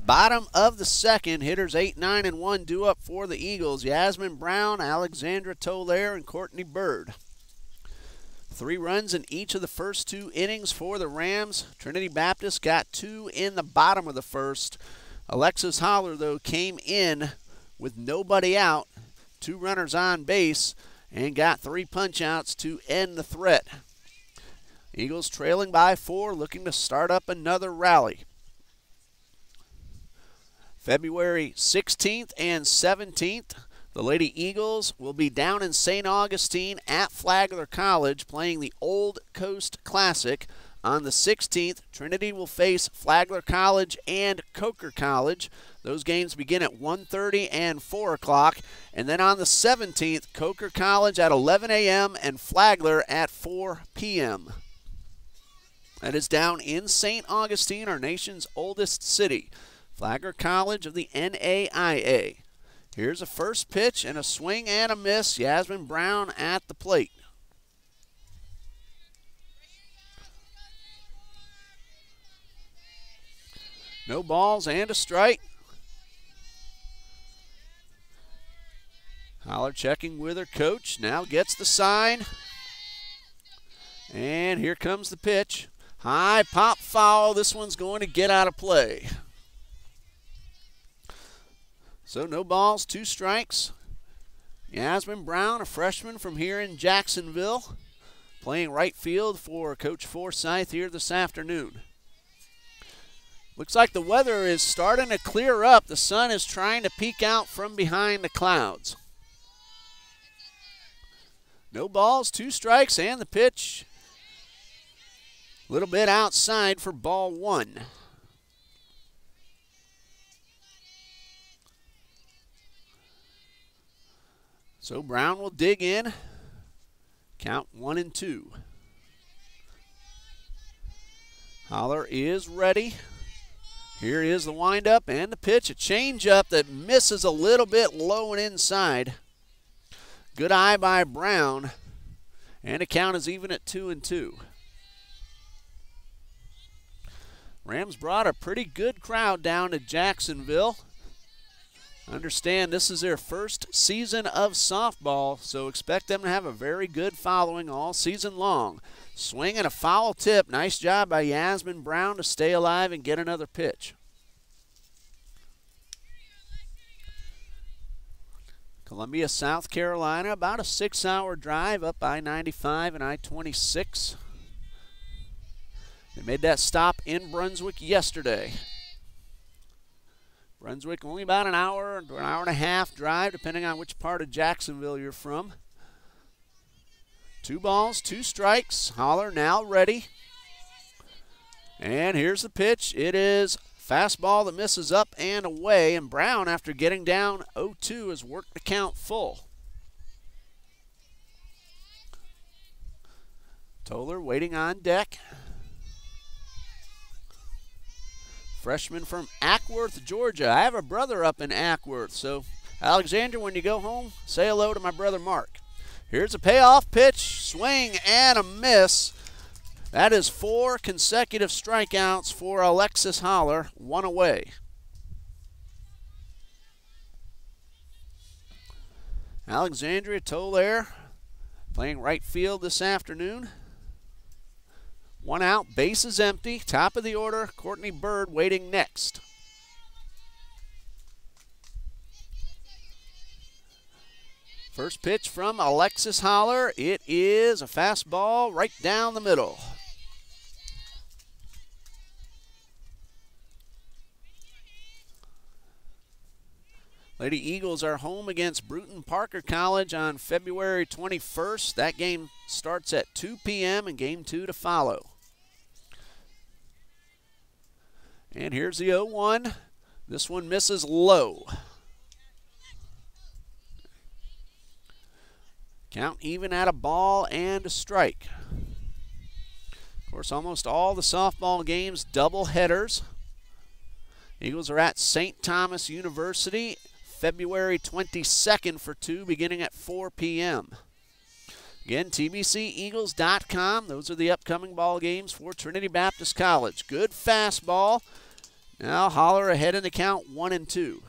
Bottom of the second, hitters 8, 9, and 1 due up for the Eagles. Yasmin Brown, Alexandra Tolaire, and Courtney Byrd. 3 runs in each of the first 2 innings for the Rams. Trinity Baptist got 2 in the bottom of the first. Alexis Holler, though, came in with nobody out, 2 runners on base, and got 3 punch-outs to end the threat. Eagles trailing by 4, looking to start up another rally. February 16th and 17th, the Lady Eagles will be down in St. Augustine at Flagler College playing the Old Coast Classic. On the 16th, Trinity will face Flagler College and Coker College. Those games begin at 1:30 and 4 o'clock. And then on the 17th, Coker College at 11 a.m. and Flagler at 4 p.m. That is down in St. Augustine, our nation's oldest city. Flagler College of the NAIA. Here's a first pitch and a swing and a miss. Yasmin Brown at the plate. No balls and a strike. Holler checking with her coach. Now gets the sign. And here comes the pitch. High pop foul. This one's going to get out of play. So no balls, 2 strikes. Yasmin Brown, a freshman from here in Jacksonville, playing right field for Coach Forsyth here this afternoon. Looks like the weather is starting to clear up. The sun is trying to peek out from behind the clouds. No balls, 2 strikes, and the pitch a little bit outside for ball 1. So Brown will dig in. Count 1 and 2. Holler is ready. Here is the windup and the pitch. A changeup that misses a little bit low and inside. Good eye by Brown. And the count is even at 2 and 2. Rams brought a pretty good crowd down to Jacksonville. Understand this is their first season of softball, so expect them to have a very good following all season long. Swing and a foul tip. Nice job by Yasmin Brown to stay alive and get another pitch. Columbia, South Carolina, about a 6-hour drive up I-95 and I-26. They made that stop in Brunswick yesterday. Brunswick only about an hour to an hour and a half drive, depending on which part of Jacksonville you're from. 2 balls, 2 strikes. Holler now ready. And here's the pitch. It is fastball that misses up and away. And Brown, after getting down 0-2, has worked the count full. Toller waiting on deck. Freshman from Ackworth, Georgia. I have a brother up in Ackworth, so Alexander, when you go home, say hello to my brother Mark. Here's a payoff pitch, swing and a miss. That is 4 consecutive strikeouts for Alexis Holler, 1 away. Alexandria Tolaire playing right field this afternoon. 1 out, bases empty, top of the order. Courtney Byrd waiting next. First pitch from Alexis Holler. It is a fastball right down the middle. Lady Eagles are home against Bruton Parker College on February 21st. That game starts at 2 p.m. and game 2 to follow. And here's the 0-1. This one misses low. Count even at a ball and a strike. Of course, almost all the softball games double headers. Eagles are at St. Thomas University February 22nd for 2, beginning at 4 p.m. Again, TBCEagles.com. Those are the upcoming ball games for Trinity Baptist College. Good fastball. Now Holler ahead in the count, 1-2.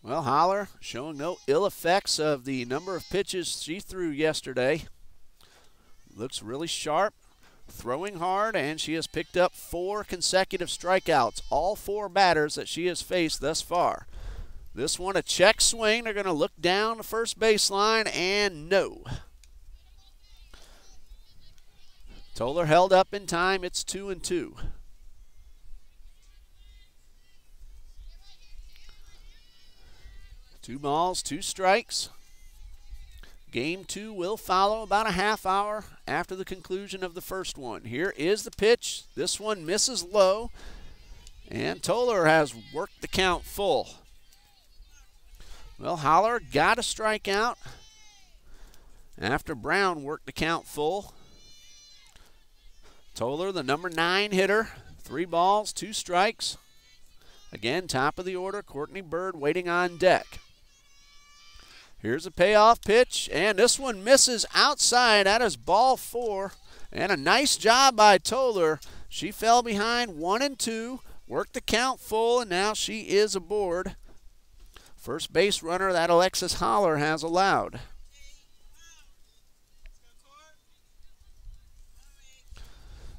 Well, Holler showing no ill effects of the number of pitches she threw yesterday. Looks really sharp, throwing hard, and she has picked up 4 consecutive strikeouts, all 4 batters that she has faced thus far. This one a check swing. They're going to look down the first baseline, and no. Toller held up in time. It's 2-2. Two balls, 2 strikes. Game 2 will follow about a half hour after the conclusion of the first one. Here is the pitch. This one misses low, and Toller has worked the count full. Well, Holler got a strikeout after Brown worked the count full. Toller, the number 9 hitter, 3 balls, 2 strikes. Again, top of the order, Courtney Byrd waiting on deck. Here's a payoff pitch, and this one misses outside. That is ball 4, and a nice job by Toller. She fell behind 1-2, worked the count full, and now she is aboard. First base runner that Alexis Holler has allowed.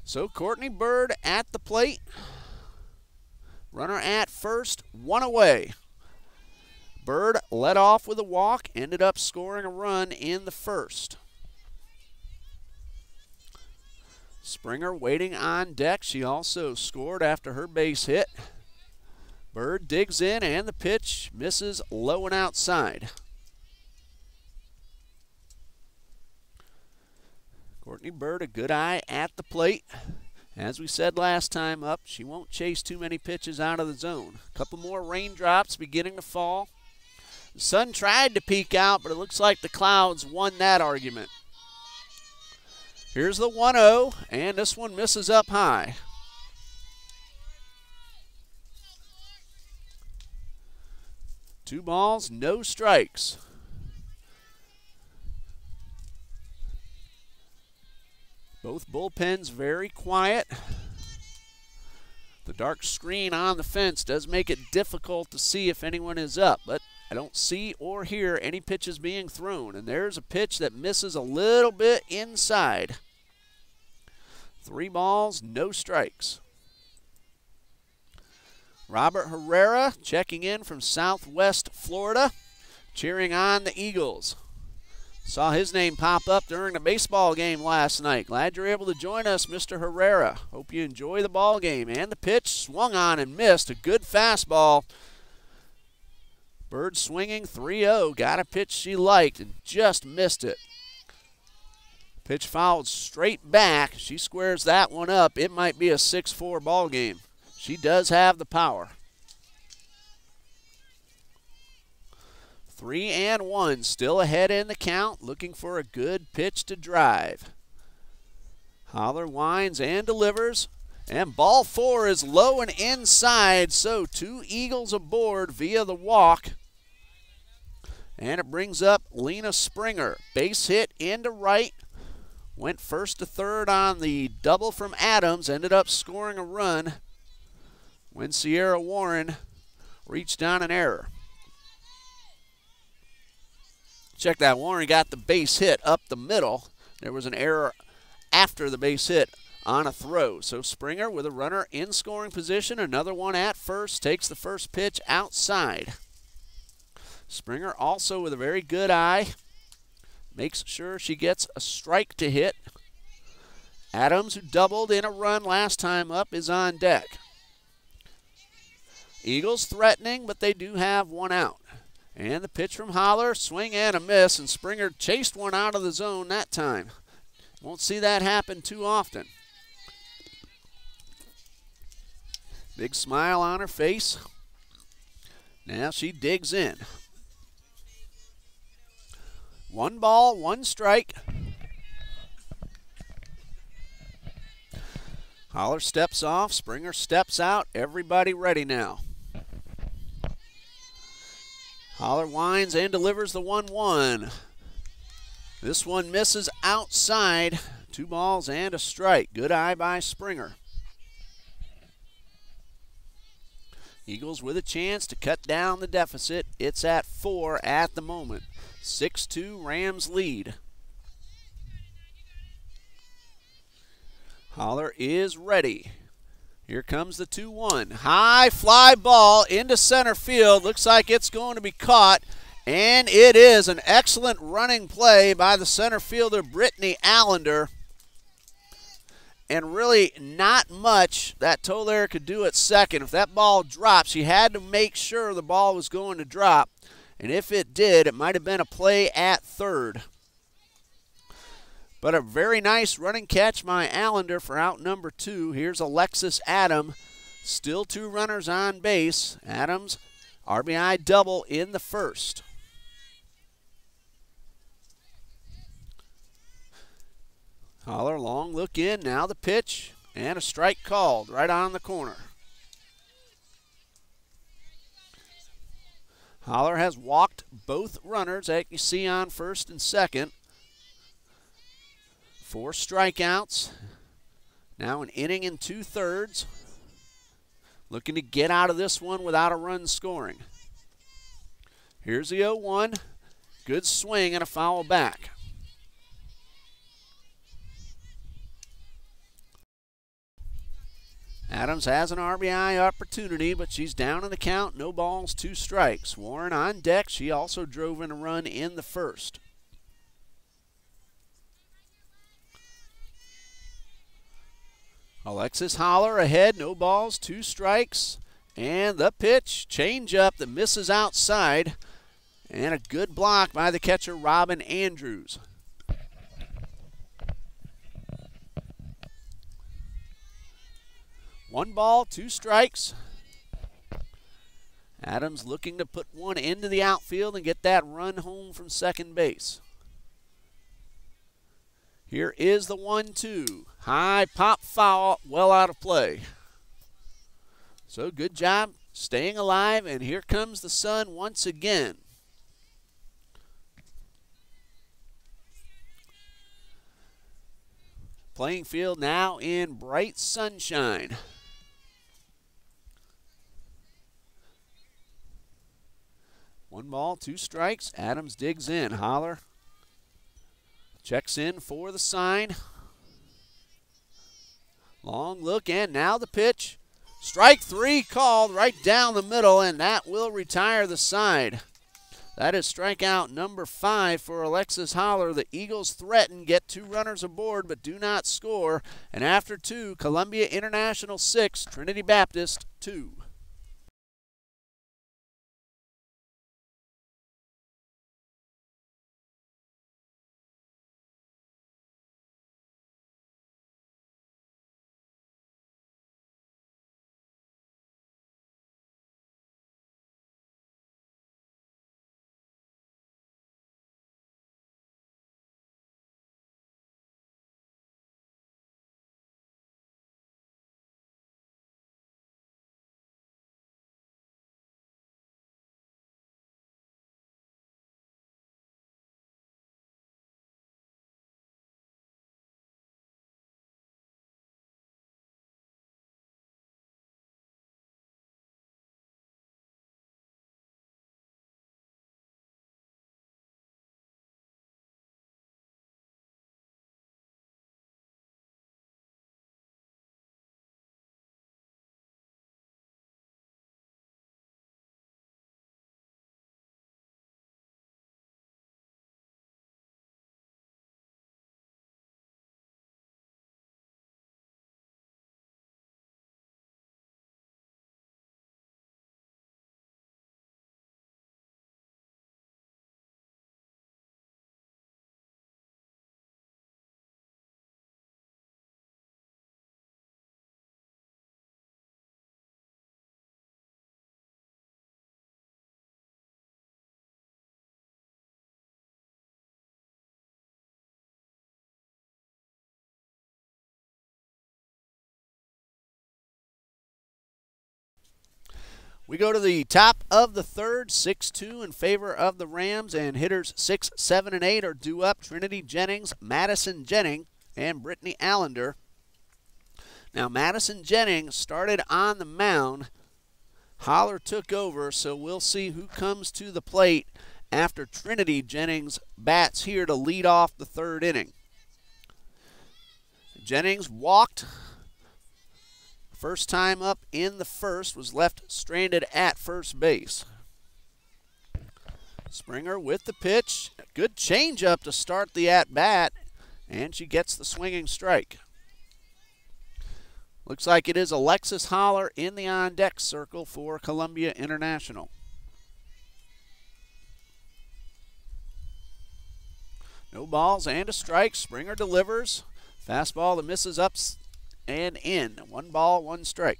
So Courtney Byrd at the plate. Runner at first, 1 away. Byrd led off with a walk, ended up scoring a run in the first. Springer waiting on deck. She also scored after her base hit. Byrd digs in, and the pitch misses low and outside. Courtney Byrd, a good eye at the plate. As we said last time up, she won't chase too many pitches out of the zone. A couple more raindrops beginning to fall. The sun tried to peek out, but it looks like the clouds won that argument. Here's the 1-0, and this one misses up high. Two balls, no strikes. Both bullpens very quiet. The dark screen on the fence does make it difficult to see if anyone is up, but I don't see or hear any pitches being thrown. And there's a pitch that misses a little bit inside. 3 balls, no strikes. Robert Herrera checking in from Southwest Florida, cheering on the Eagles. Saw his name pop up during the baseball game last night. Glad you're able to join us, Mr. Herrera. Hope you enjoy the ball game. And the pitch swung on and missed. A good fastball. Byrd swinging 3-0. Got a pitch she liked and just missed it. Pitch fouled straight back. She squares that one up. It might be a 6-4 ball game. She does have the power. 3-1, still ahead in the count, looking for a good pitch to drive. Holler winds and delivers, and ball 4 is low and inside, so 2 Eagles aboard via the walk. And it brings up Lena Springer. Base hit into right, went first to third on the double from Adams, ended up scoring a run when Sierra Warren reached on an error. Check that, Warren got the base hit up the middle. There was an error after the base hit on a throw. So Springer with a runner in scoring position, another one at first, takes the first pitch outside. Springer also with a very good eye, makes sure she gets a strike to hit. Adams, who doubled in a run last time up, is on deck. Eagles threatening, but they do have one out. And the pitch from Holler, swing and a miss, and Springer chased one out of the zone that time. Won't see that happen too often. Big smile on her face. Now she digs in. 1 ball, 1 strike. Holler steps off, Springer steps out, everybody ready now. Holler winds and delivers the 1-1. This one misses outside. 2 balls and a strike. Good eye by Springer. Eagles with a chance to cut down the deficit. It's at 4 at the moment. 6-2 Rams lead. Holler is ready. Here comes the 2-1. High fly ball into center field. Looks like it's going to be caught. And it is an excellent running play by the center fielder, Brittany Allender. And really not much that Tolaire could do at second. If that ball drops, he had to make sure the ball was going to drop. And if it did, it might have been a play at third. But a very nice running catch by Allender for out number 2. Here's Alexis Adam. Still 2 runners on base. Adams, RBI double in the first. Holler, long look in, now the pitch, and a strike called right on the corner. Holler has walked both runners that you see on first and second. 4 strikeouts, now an inning and 2/3. Looking to get out of this one without a run scoring. Here's the 0-1, good swing and a foul back. Adams has an RBI opportunity, but she's down in the count. No balls, 2 strikes. Warren on deck. She also drove in a run in the first. Alexis Holler ahead. No balls, 2 strikes. And the pitch, changeup that misses outside. And a good block by the catcher, Robin Andrews. One ball, 2 strikes. Adams looking to put one into the outfield and get that run home from second base. Here is the 1-2. High pop foul, well out of play. So good job staying alive, and here comes the sun once again. Playing field now in bright sunshine. One ball, 2 strikes. Adams digs in. Holler checks in for the sign. Long look, and now the pitch. Strike 3 called right down the middle, and that will retire the side. That is strikeout number 5 for Alexis Holler. The Eagles threaten, get 2 runners aboard, but do not score. And after 2, Columbia International 6, Trinity Baptist 2. We go to the top of the third, 6-2 in favor of the Rams, and hitters 6, 7, and 8 are due up. Trinity Jennings, Madison Jennings, and Brittany Allender. Now Madison Jennings started on the mound. Holler took over, so we'll see who comes to the plate after Trinity Jennings bats here to lead off the third inning. Jennings walked. First time up in the first, was left stranded at first base. Springer with the pitch. Good changeup to start the at-bat, and she gets the swinging strike. Looks like it is Alexis Holler in the on-deck circle for Columbia International. No balls and a strike. Springer delivers. Fastball that misses up and in. 1 ball, 1 strike.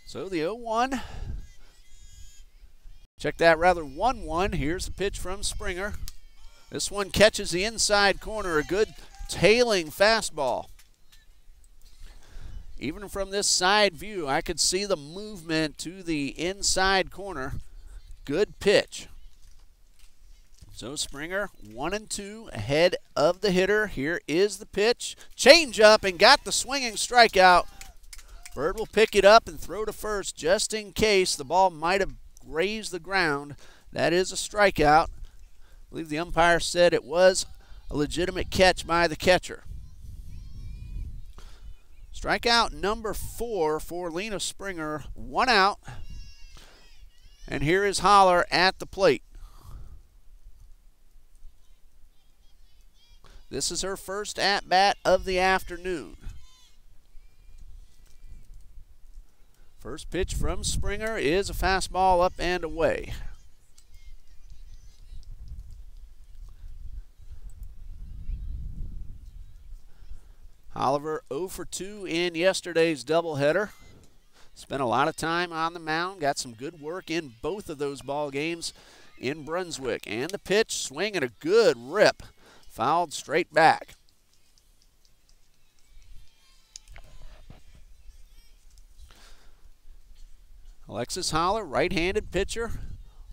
So the 0-1. Check that, rather 1-1. Here's the pitch from Springer. This one catches the inside corner. A good tailing fastball. Even from this side view, I could see the movement to the inside corner. Good pitch. So Springer 1-2 ahead of the hitter. Here is the pitch. Change up and got the swinging strikeout. Byrd will pick it up and throw to first just in case the ball might have grazed the ground. That is a strikeout. I believe the umpire said it was a legitimate catch by the catcher. Strikeout number 4 for Lena Springer. 1 out. And here is Holler at the plate. This is her first at-bat of the afternoon. First pitch from Springer is a fastball up and away. Oliver 0 for 2 in yesterday's doubleheader. Spent a lot of time on the mound. Got some good work in both of those ball games in Brunswick. And the pitch, swing and a good rip. Fouled straight back. Alexis Holler, right-handed pitcher,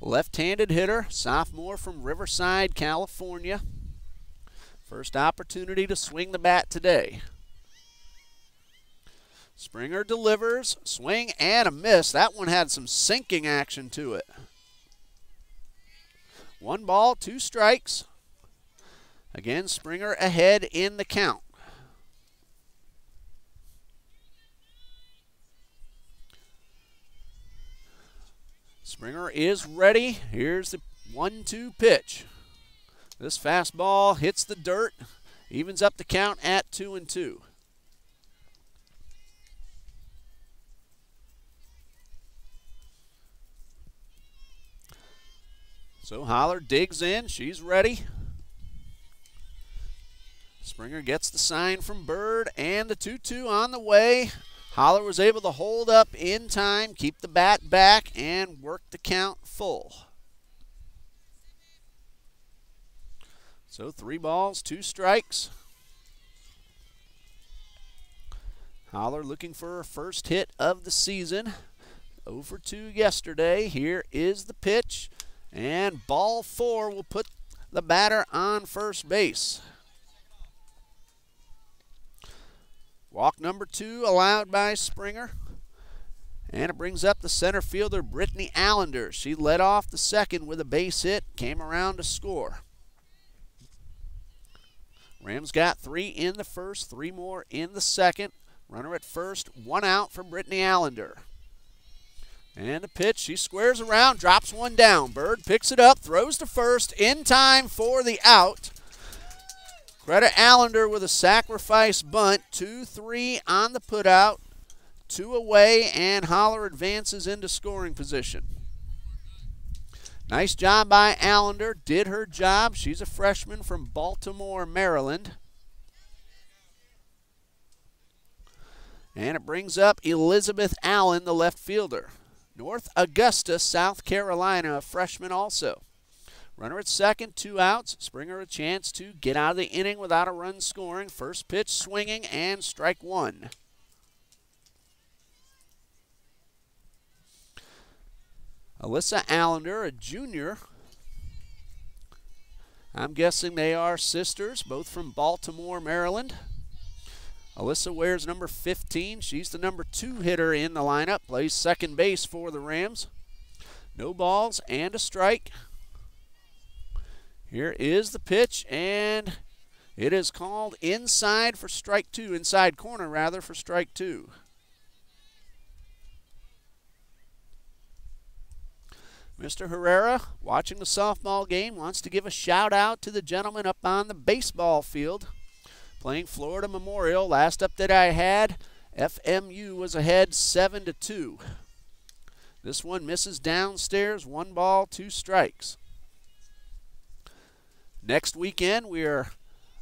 left-handed hitter, sophomore from Riverside, California. First opportunity to swing the bat today. Springer delivers, swing and a miss. That one had some sinking action to it. 1 ball, 2 strikes. Again, Springer ahead in the count. Springer is ready. Here's the 1-2 pitch. This fastball hits the dirt, evens up the count at 2-2. So Holler digs in. She's ready. Springer gets the sign from Byrd, and the 2-2 on the way. Holler was able to hold up in time, keep the bat back, and work the count full. So 3 balls, 2 strikes. Holler looking for her first hit of the season. 0 for 2 yesterday. Here is the pitch, and ball 4 will put the batter on first base. Walk number 2 allowed by Springer. And it brings up the center fielder, Brittany Allender. She led off the second with a base hit, came around to score. Rams got 3 in the first, 3 more in the second. Runner at first, 1 out for Brittany Allender. And the pitch, she squares around, drops one down. Byrd picks it up, throws to first, in time for the out. Credit Allender with a sacrifice bunt. 2-3 on the putout. 2 away, and Holler advances into scoring position. Nice job by Allender. Did her job. She's a freshman from Baltimore, Maryland. And it brings up Elizabeth Allen, the left fielder. North Augusta, South Carolina, a freshman also. Runner at second, 2 outs. Springer a chance to get out of the inning without a run scoring. First pitch swinging and strike 1. Alyssa Allender, a junior I'm guessing they are sisters, both from Baltimore, Maryland. Alyssa wears number 15. She's the number 2 hitter in the lineup, plays second base for the Rams. No balls and a strike. Here is the pitch, and it is called inside for strike 2, inside corner rather for strike 2. Mr. Herrera, watching the softball game, wants to give a shout out to the gentleman up on the baseball field playing Florida Memorial. Last update I had, FMU was ahead 7-2. This one misses downstairs, 1 ball, 2 strikes. Next weekend, we are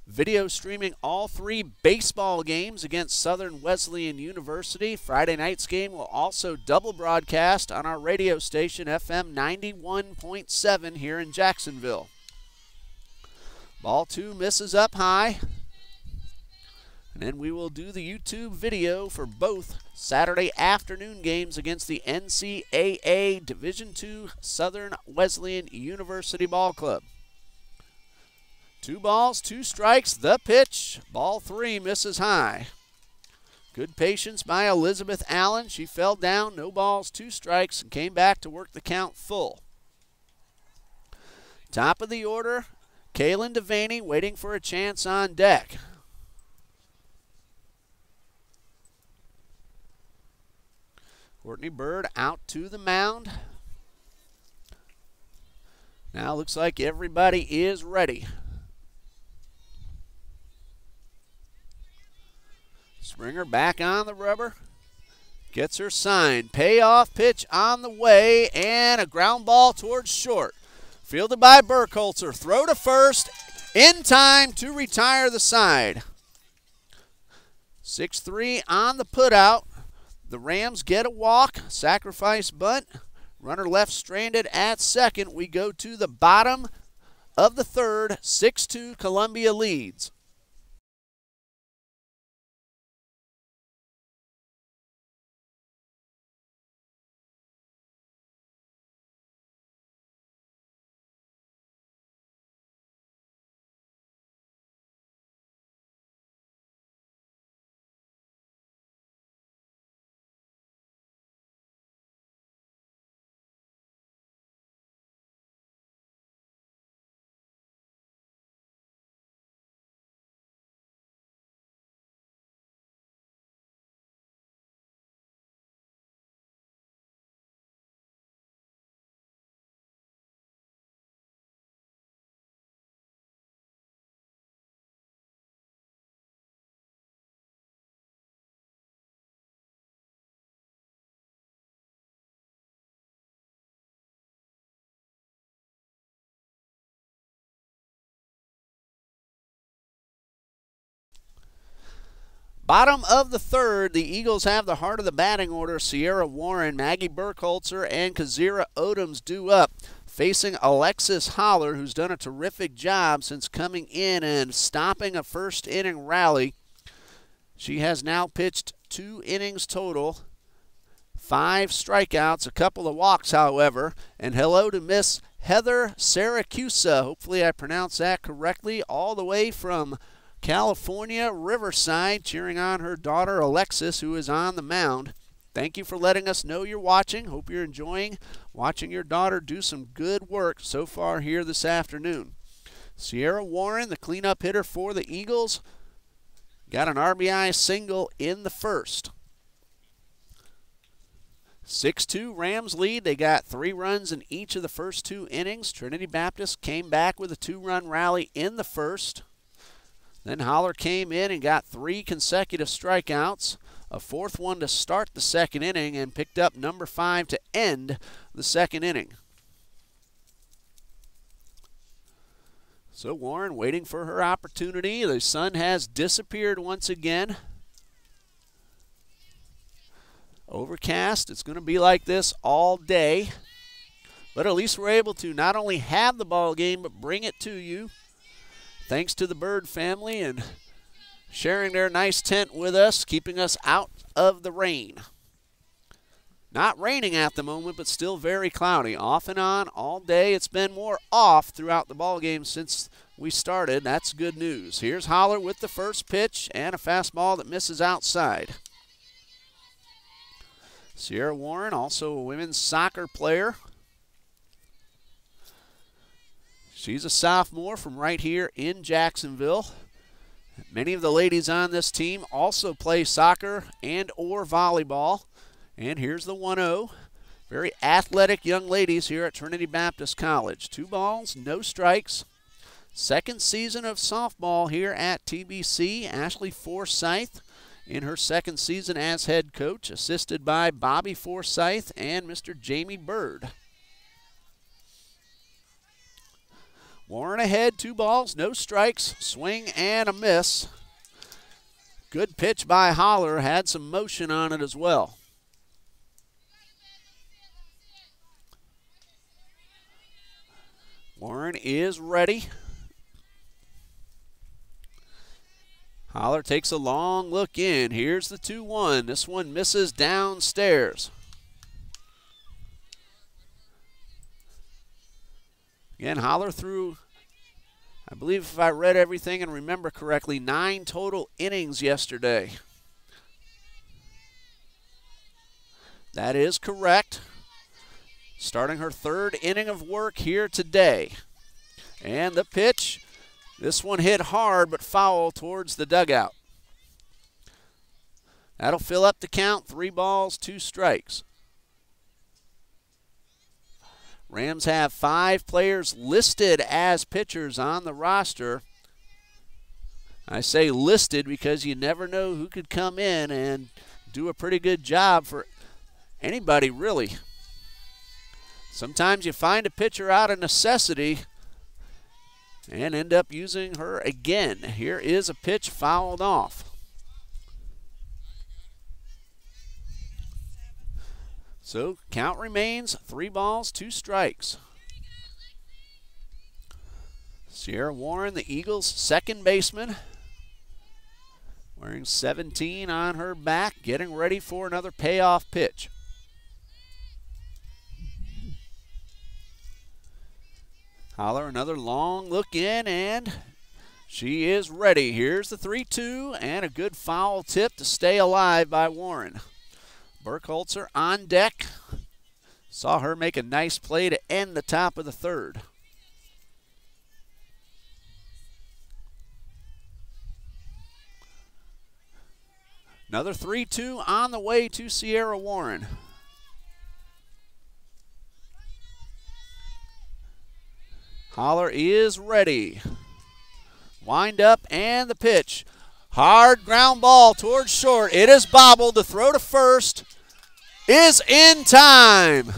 video streaming all 3 baseball games against Southern Wesleyan University. Friday night's game will also double broadcast on our radio station, FM 91.7 here in Jacksonville. Ball 2 misses up high. And then we will do the YouTube video for both Saturday afternoon games against the NCAA Division II Southern Wesleyan University Ball Club. 2 balls, 2 strikes, the pitch. Ball 3 misses high. Good patience by Elizabeth Allen. She fell down, no balls, 2 strikes, and came back to work the count full. Top of the order, Kaylin Devaney waiting for a chance on deck. Courtney Byrd out to the mound. Now looks like everybody is ready. Springer back on the rubber. Gets her sign. Payoff pitch on the way, and a ground ball towards short. Fielded by Burkholzer. Throw to first. In time to retire the side. 6-3 on the putout. The Rams get a walk. Sacrifice bunt. Runner left stranded at second. We go to the bottom of the third. 6-2 Columbia leads. Bottom of the third, the Eagles have the heart of the batting order. Sierra Warren, Maggie Burkholzer, and Kazira Odoms due up, facing Alexis Holler, who's done a terrific job since coming in and stopping a first inning rally. She has now pitched 2 innings total, 5 strikeouts, a couple of walks, however. And hello to Miss Heather Saracusa. Hopefully I pronounced that correctly, all the way from California, Riverside, cheering on her daughter Alexis, who is on the mound. Thank you for letting us know you're watching. Hope you're enjoying watching your daughter do some good work so far here this afternoon. Sierra Warren, the cleanup hitter for the Eagles, got an RBI single in the first. 6-2 Rams lead. They got 3 runs in each of the first 2 innings. Trinity Baptist came back with a 2-run rally in the first. Then Holler came in and got 3 consecutive strikeouts, a 4th one to start the second inning, and picked up number 5 to end the second inning. So Warren waiting for her opportunity. The sun has disappeared once again. Overcast. It's going to be like this all day. But at least we're able to not only have the ball game, but bring it to you. Thanks to the Byrd family and sharing their nice tent with us, keeping us out of the rain. Not raining at the moment, but still very cloudy. Off and on all day. It's been more off throughout the ball game since we started. That's good news. Here's Holler with the first pitch and a fastball that misses outside. Sierra Warren, also a women's soccer player. She's a sophomore from right here in Jacksonville. Many of the ladies on this team also play soccer and or volleyball. And here's the 1-0. Very athletic young ladies here at Trinity Baptist College. 2 balls, no strikes. Second season of softball here at TBC. Ashley Forsyth in her second season as head coach, assisted by Bobby Forsyth and Mr. Jamie Byrd. Warren ahead, 2 balls, no strikes, swing and a miss. Good pitch by Holler, had some motion on it as well. Warren is ready. Holler takes a long look in. Here's the 2-1. This one misses downstairs. Again, Holler threw, I believe if I read everything and remember correctly, 9 total innings yesterday. That is correct. Starting her 3rd inning of work here today. And the pitch, this one hit hard but foul towards the dugout. That'll fill up the count, 3 balls, 2 strikes. Rams have 5 players listed as pitchers on the roster. I say listed because you never know who could come in and do a pretty good job for anybody, really. Sometimes you find a pitcher out of necessity and end up using her again. Here is a pitch fouled off. So count remains 3 balls, 2 strikes. Sierra Warren, the Eagles' second baseman, wearing 17 on her back, getting ready for another payoff pitch. Holler, another long look in, and she is ready. Here's the 3-2, and a good foul tip to stay alive by Warren. Burkholzer on deck. Saw her make a nice play to end the top of the 3rd. Another 3-2 on the way to Sierra Warren. Holler is ready. Wind up and the pitch. Hard ground ball towards short. It is bobbled. The throw to first is in time.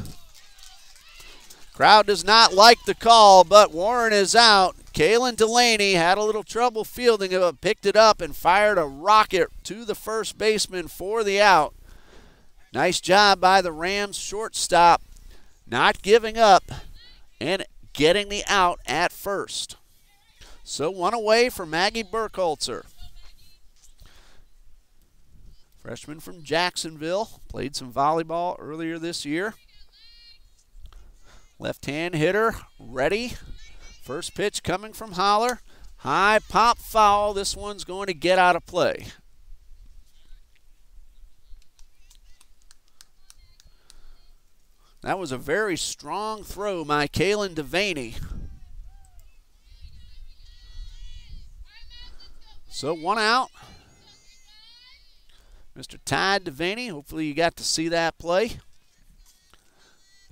Crowd does not like the call, but Warren is out. Kaylin Delaney had a little trouble fielding it, but picked it up and fired a rocket to the first baseman for the out. Nice job by the Rams shortstop, not giving up and getting the out at first. So 1 away for Maggie Burkholzer. Freshman from Jacksonville, played some volleyball earlier this year. Left-hand hitter, ready. First pitch coming from Holler. High pop foul. This one's going to get out of play. That was a very strong throw by Kaylin Devaney. So 1 out. Mr. Ty Devaney, hopefully you got to see that play.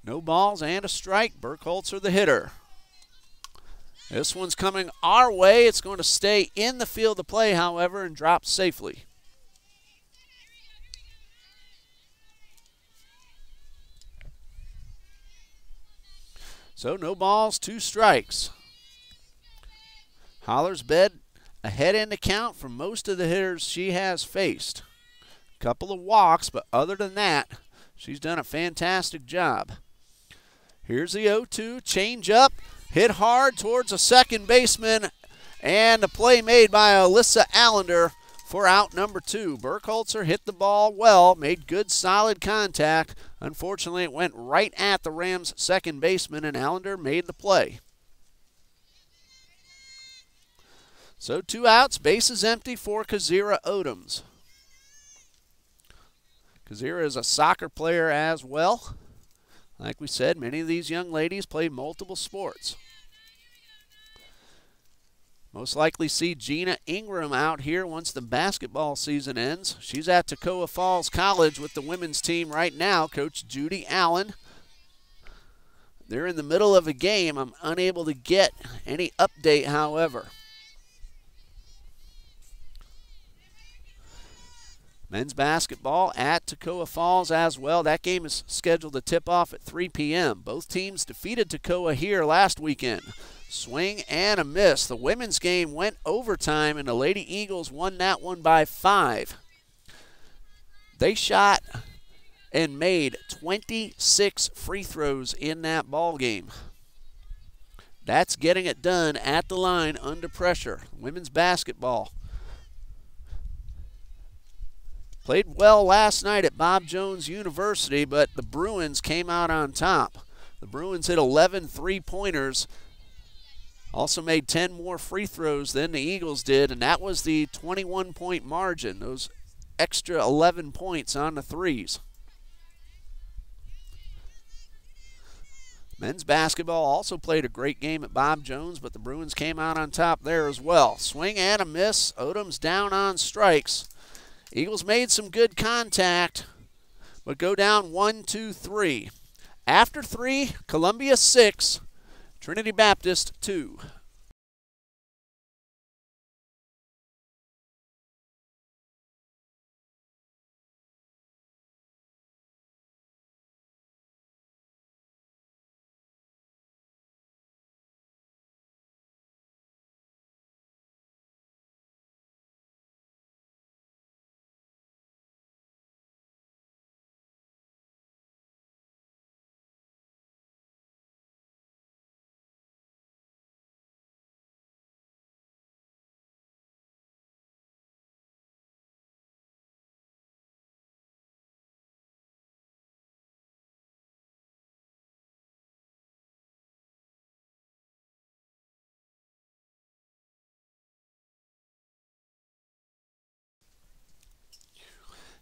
No balls and a strike. Burkholzer the hitter. This one's coming our way. It's going to stay in the field of play, however, and drop safely. So no balls, 2 strikes. Holler's bed ahead in the count from most of the hitters she has faced. Couple of walks, but other than that, she's done a fantastic job. Here's the 0-2, change up, hit hard towards a second baseman, and the play made by Alyssa Allender for out number 2. Burkholzer hit the ball well, made good solid contact. Unfortunately, it went right at the Rams' second baseman, and Allender made the play. So 2 outs, bases empty for Kazira Odoms. Kazira is a soccer player as well. Like we said, many of these young ladies play multiple sports. Most likely see Gina Ingram out here once the basketball season ends. She's at Toccoa Falls College with the women's team right now. Coach Judy Allen. They're in the middle of a game. I'm unable to get any update, however. Men's basketball at Toccoa Falls as well. That game is scheduled to tip off at 3 p.m. Both teams defeated Toccoa here last weekend. Swing and a miss. The women's game went overtime, and the Lady Eagles won that one by 5. They shot and made 26 free throws in that ball game. That's getting it done at the line under pressure. Women's basketball played well last night at Bob Jones University, but the Bruins came out on top. The Bruins hit 11 three-pointers, also made 10 more free throws than the Eagles did, and that was the 21-point margin, those extra 11 points on the threes. Men's basketball also played a great game at Bob Jones, but the Bruins came out on top there as well. Swing and a miss. Odom's down on strikes. Eagles made some good contact, but go down 1, 2, 3. After 3, Columbia 6, Trinity Baptist 2.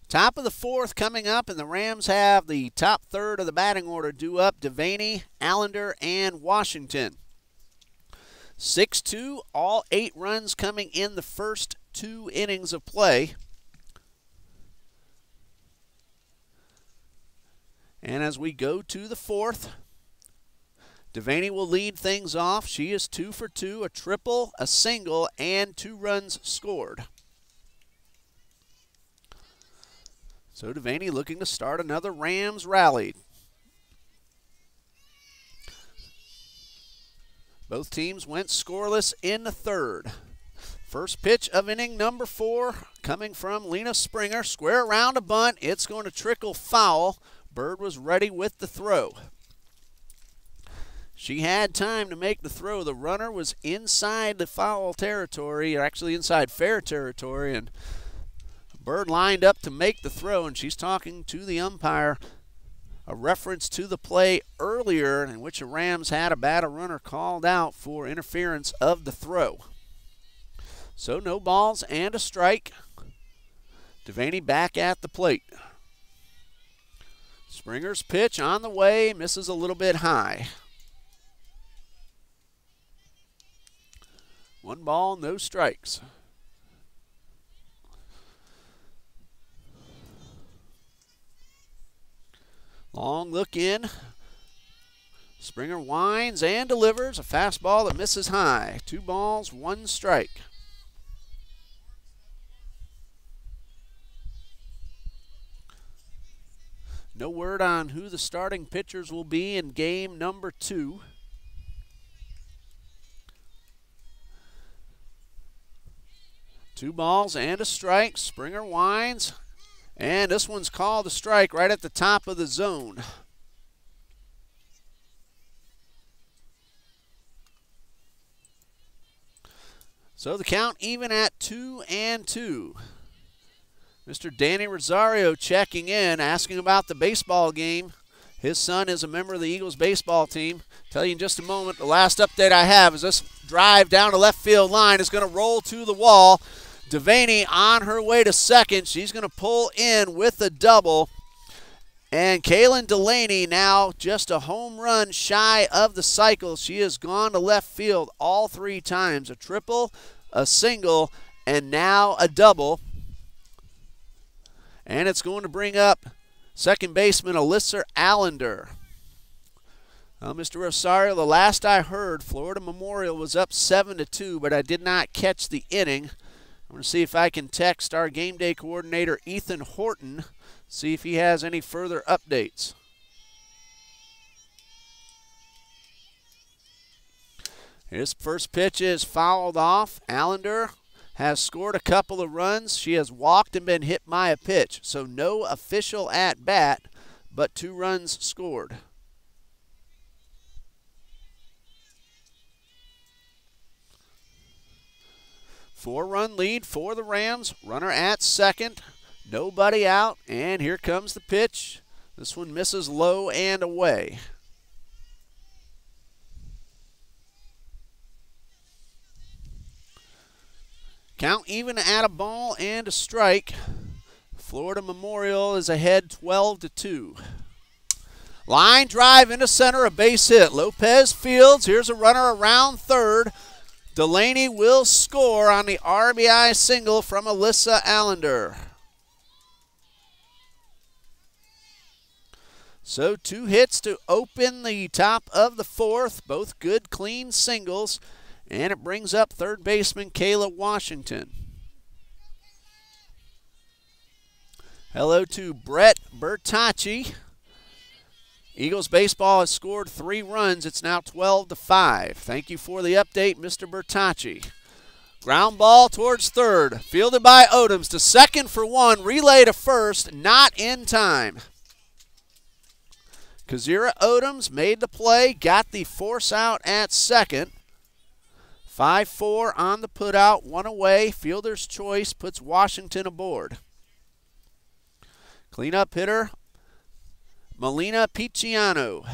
Top of the 4th coming up, and the Rams have the top third of the batting order due up. Devaney, Allender, and Washington. 6-2, all 8 runs coming in the first 2 innings of play. And as we go to the 4th, Devaney will lead things off. She is 2 for 2, a triple, a single, and 2 runs scored. So Devaney looking to start another Rams rally. Both teams went scoreless in the 3rd. First pitch of inning number 4 coming from Lena Springer. Square around a bunt. It's going to trickle foul. Byrd was ready with the throw. She had time to make the throw. The runner was inside the foul territory, or actually inside fair territory, and Byrd lined up to make the throw, and she's talking to the umpire. A reference to the play earlier in which the Rams had a batter runner called out for interference of the throw. So no balls and a strike. Devaney back at the plate. Springer's pitch on the way, misses a little bit high. 1 ball, no strikes. Long look in. Springer winds and delivers a fastball that misses high. 2 balls, 1 strike. No word on who the starting pitchers will be in game number 2. Two balls and a strike. Springer winds. And this one's called a strike right at the top of the zone. So the count even at 2-2. Mr. Danny Rosario checking in, asking about the baseball game. His son is a member of the Eagles baseball team. Tell you in just a moment, the last update I have is this drive down the left field line is going to roll to the wall. Devaney on her way to second. She's going to pull in with a double. And Kaylin Delaney now just a home run shy of the cycle. She has gone to left field all 3 times. A triple, a single, and now a double. And it's going to bring up second baseman Alyssa Allender. Mr. Rosario, the last I heard, Florida Memorial was up 7-2, but I did not catch the inning. I'm going to see if I can text our game day coordinator, Ethan Horton, see if he has any further updates. His first pitch is fouled off. Allender has scored a couple of runs. She has walked and been hit by a pitch. So no official at bat, but 2 runs scored. Four-run lead for the Rams. Runner at second. Nobody out. And here comes the pitch. This one misses low and away. Count even at a ball and a strike. Florida Memorial is ahead 12-2. Line drive into center, a base hit. Lopez fields. Here's a runner around third. Delaney will score on the RBI single from Alyssa Allender. So 2 hits to open the top of the 4th. Both good, clean singles. And it brings up third baseman Kayla Washington. Hello to Brett Bertacci. Eagles baseball has scored 3 runs. It's now 12-5. Thank you for the update, Mr. Bertacci. Ground ball towards third. Fielded by Odoms to second for 1. Relay to first. Not in time. Kazira Odoms made the play. Got the force out at second. 5-4 on the putout, 1 away. Fielder's choice puts Washington aboard. Cleanup hitter, Melina Picciano.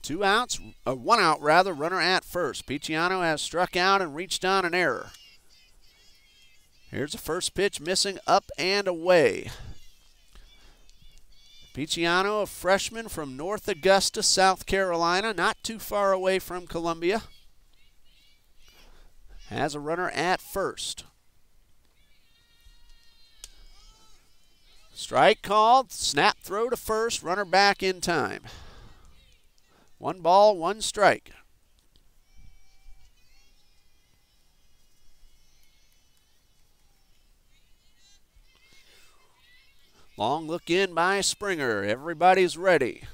One out rather, runner at first. Picciano has struck out and reached on an error. Here's the first pitch missing up and away. Picciano, a freshman from North Augusta, South Carolina, not too far away from Columbia. Has a runner at first. Strike called, snap throw to first, runner back in time. 1 ball, 1 strike. Long look in by Springer. Everybody's ready.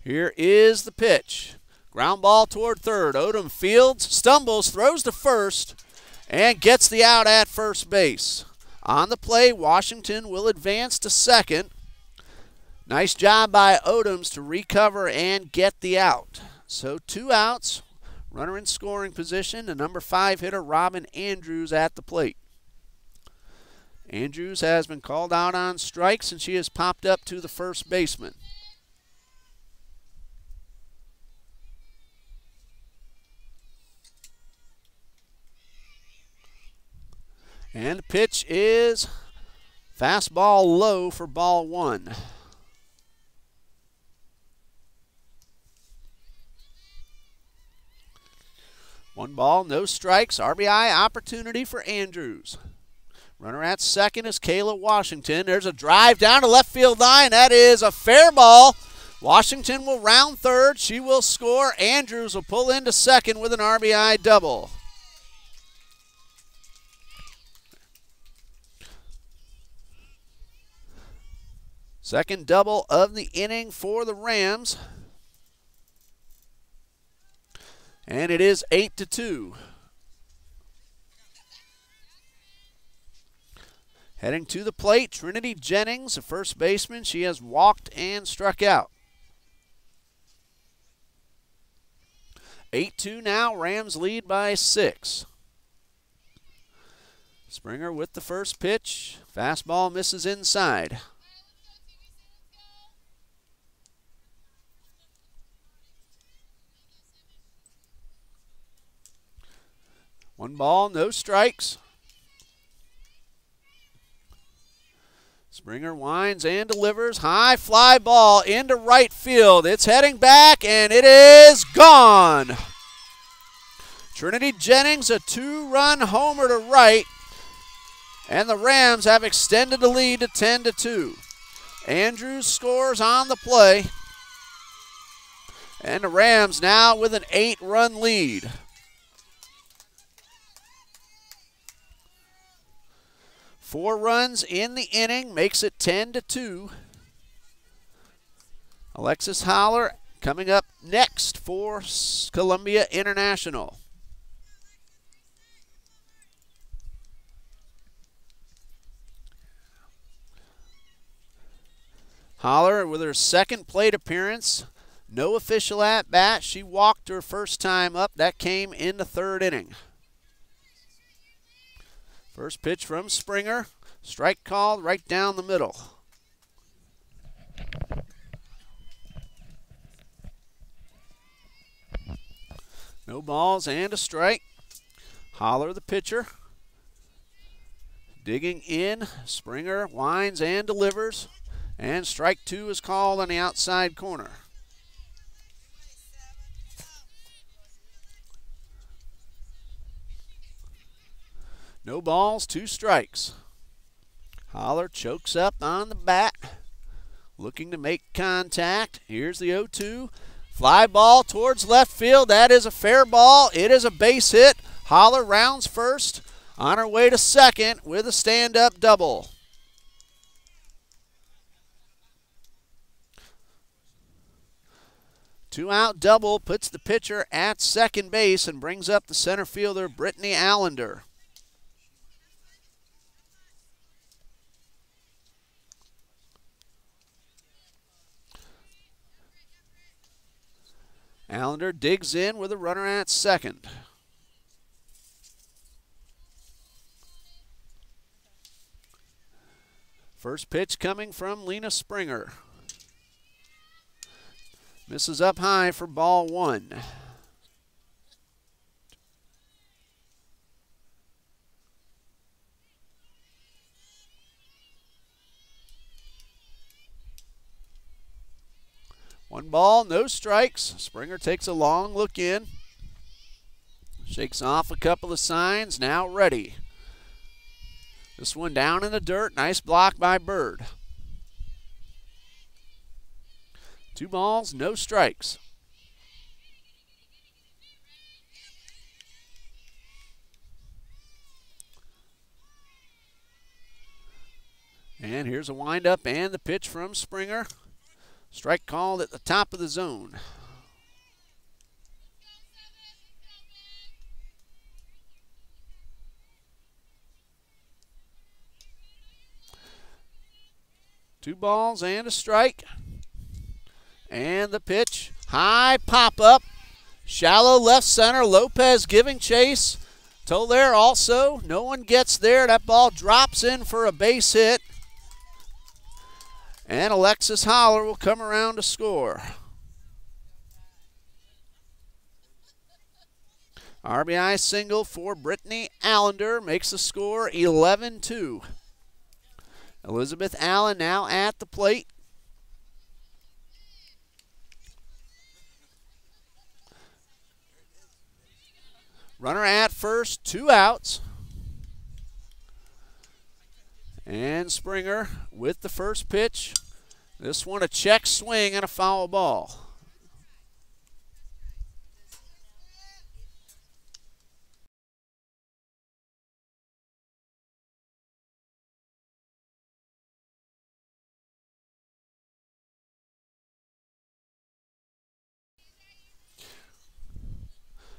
Here is the pitch. Ground ball toward third. Odom fields, stumbles, throws to first, and gets the out at first base. On the play, Washington will advance to second. Nice job by Odoms to recover and get the out. So 2 outs. Runner in scoring position. The number 5 hitter, Robin Andrews, at the plate. Andrews has been called out on strikes, and she has popped up to the first baseman. And the pitch is fastball low for ball 1. One ball, no strikes. RBI opportunity for Andrews. Runner at second is Kayla Washington. There's a drive down to left field line. That is a fair ball. Washington will round third. She will score. Andrews will pull into second with an RBI double. Second double of the inning for the Rams. And it is 8-2. Heading to the plate, Trinity Jennings, a first baseman. She has walked and struck out. 8-2 now. Rams lead by 6. Springer with the first pitch. Fastball misses inside. One ball, no strikes. Springer winds and delivers. High fly ball into right field. It's heading back, and it is gone. Trinity Jennings, a 2-run homer to right, and the Rams have extended the lead to 10-2. Andrews scores on the play, and the Rams now with an 8-run lead. Four runs in the inning makes it 10-2. Alexis Holler coming up next for Columbia International. Holler with her second plate appearance. No official at bat. She walked her first time up. That came in the third inning. First pitch from Springer. Strike called right down the middle. No balls and a strike. Holler the pitcher. Digging in. Springer winds and delivers. And strike two is called on the outside corner. No balls, 2 strikes. Holler chokes up on the bat, looking to make contact. Here's the 0-2. Fly ball towards left field. That is a fair ball. It is a base hit. Holler rounds first, on her way to second with a stand-up double. Two-out double puts the pitcher at second base and brings up the center fielder, Brittany Allender. Allender digs in with a runner at second. First pitch coming from Lena Springer. Misses up high for ball 1. One ball, no strikes. Springer takes a long look in. Shakes off a couple of signs, now ready. This one down in the dirt. Nice block by Byrd. 2 balls, no strikes. And here's a windup and the pitch from Springer. Strike called at the top of the zone. Two balls and a strike. And the pitch. High pop up. Shallow left center. Lopez giving chase. Tolaire also. No one gets there. That ball drops in for a base hit. And Alexis Holler will come around to score. RBI single for Brittany Allender makes the score 11-2. Elizabeth Allen now at the plate. Runner at first, 2 outs. And Springer with the first pitch. This one a check swing and a foul ball.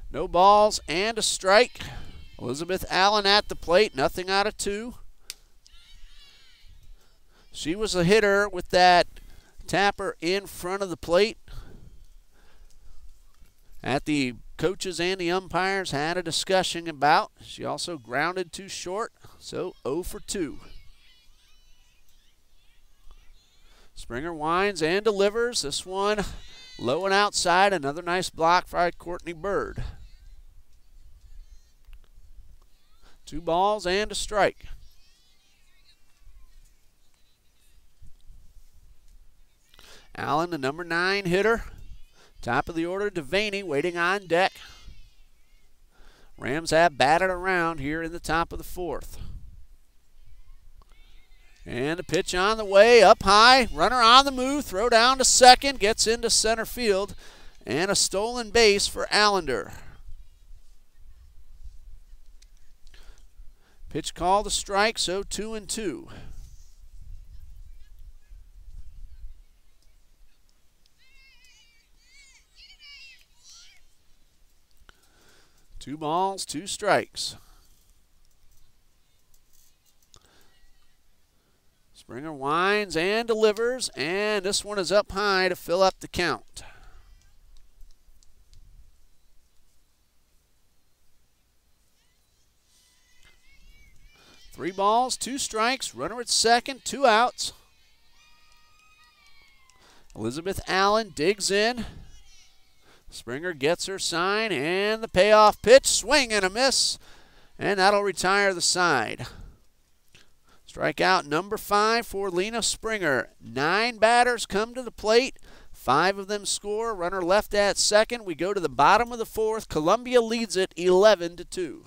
No balls and a strike. Elizabeth Allen at the plate, nothing out of 2. She was a hitter with that tapper in front of the plate. At the coaches and the umpires had a discussion about. She also grounded too short. so 0 for 2. Springer winds and delivers. This one low and outside. Another nice block by Courtney Byrd. 2 balls and a strike. Allen, the number 9 hitter. Top of the order, Devaney waiting on deck. Rams have batted around here in the top of the 4th. And the pitch on the way, up high, runner on the move, throw down to second, gets into center field, and a stolen base for Allender. Pitch called a strike, so 2-2. Two balls, 2 strikes. Springer winds and delivers, and this one is up high to fill up the count. Three balls, 2 strikes, runner at second, 2 outs. Elizabeth Allen digs in. Springer gets her sign, and the payoff pitch, swing and a miss, and that'll retire the side. Strikeout number 5 for Lena Springer. 9 batters come to the plate. 5 of them score. Runner left at second. We go to the bottom of the 4th. Columbia leads it 11-2.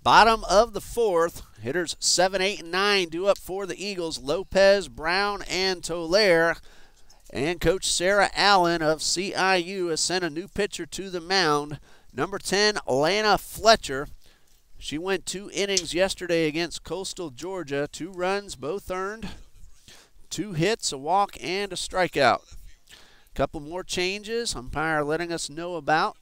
Bottom of the 4th, hitters 7, 8, and 9 due up for the Eagles. Lopez, Brown, and Tolaire. And Coach Sarah Allen of CIU has sent a new pitcher to the mound. Number 10, Lena Fletcher. She went 2 innings yesterday against Coastal Georgia. 2 runs, both earned. 2 hits, a walk, and a strikeout. Couple more changes, umpire letting us know about.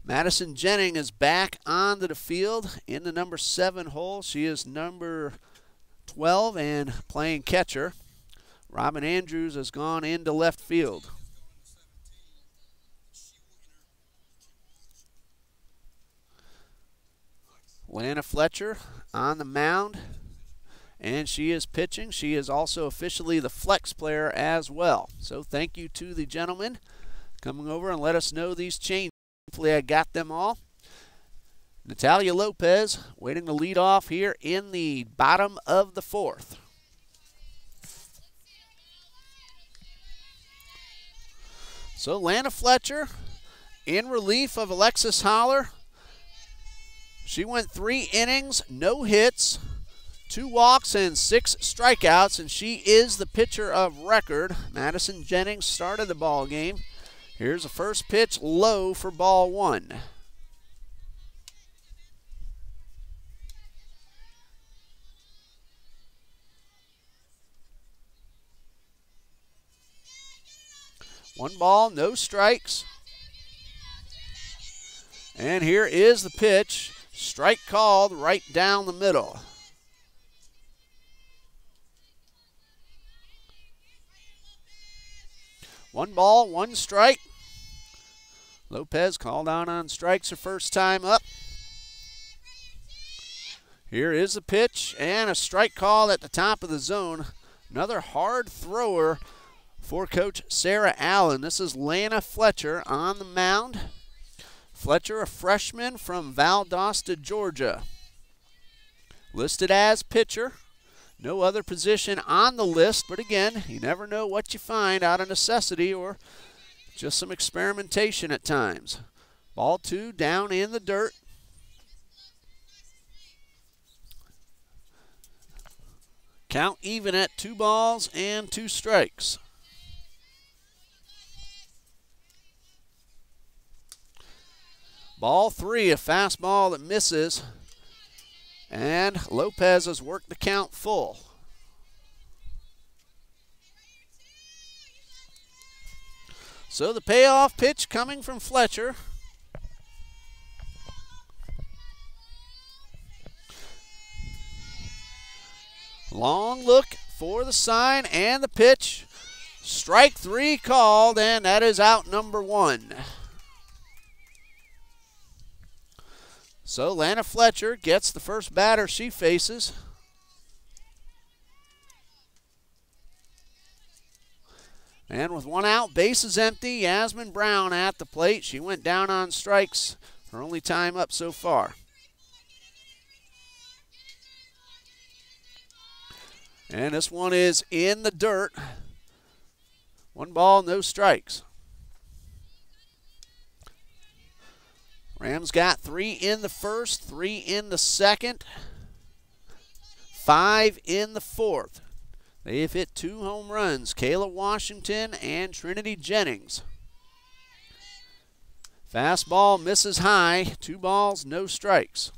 Madison Jennings is back onto the field in the number 7 hole. She is number 12 and playing catcher. Robin Andrews has gone into left field. Lena Fletcher on the mound, and she is pitching. She is also officially the flex player as well. So thank you to the gentleman coming over and let us know these changes. Hopefully I got them all. Natalia Lopez waiting to lead off here in the bottom of the 4th. So Lena Fletcher in relief of Alexis Holler. She went 3 innings, no hits, 2 walks, and 6 strikeouts, and she is the pitcher of record. Madison Jennings started the ball game. Here's the first pitch, low for ball one. One ball, no strikes. And here is the pitch. Strike called right down the middle. One ball, one strike. Lopez called on strikes her first time up. Here is the pitch and a strike call at the top of the zone. Another hard thrower for Coach Sarah Allen. This is Lena Fletcher on the mound. Fletcher, a freshman from Valdosta, Georgia. Listed as pitcher. No other position on the list, but again, you never know what you find out of necessity or just some experimentation at times. Ball two down in the dirt. Count even at 2 balls and 2 strikes. Ball three, a fastball that misses. And Lopez has worked the count full. So the payoff pitch coming from Fletcher. Long look for the sign and the pitch. Strike three called, and that is out number one. So Lena Fletcher gets the first batter she faces. And with one out, bases empty, Yasmin Brown at the plate. She went down on strikes, her only time up so far. And this one is in the dirt. 1 ball, no strikes. Rams got 3 in the first, 3 in the second, 5 in the fourth. They've hit 2 home runs, Kayla Washington and Trinity Jennings. Fastball misses high, 2 balls, no strikes.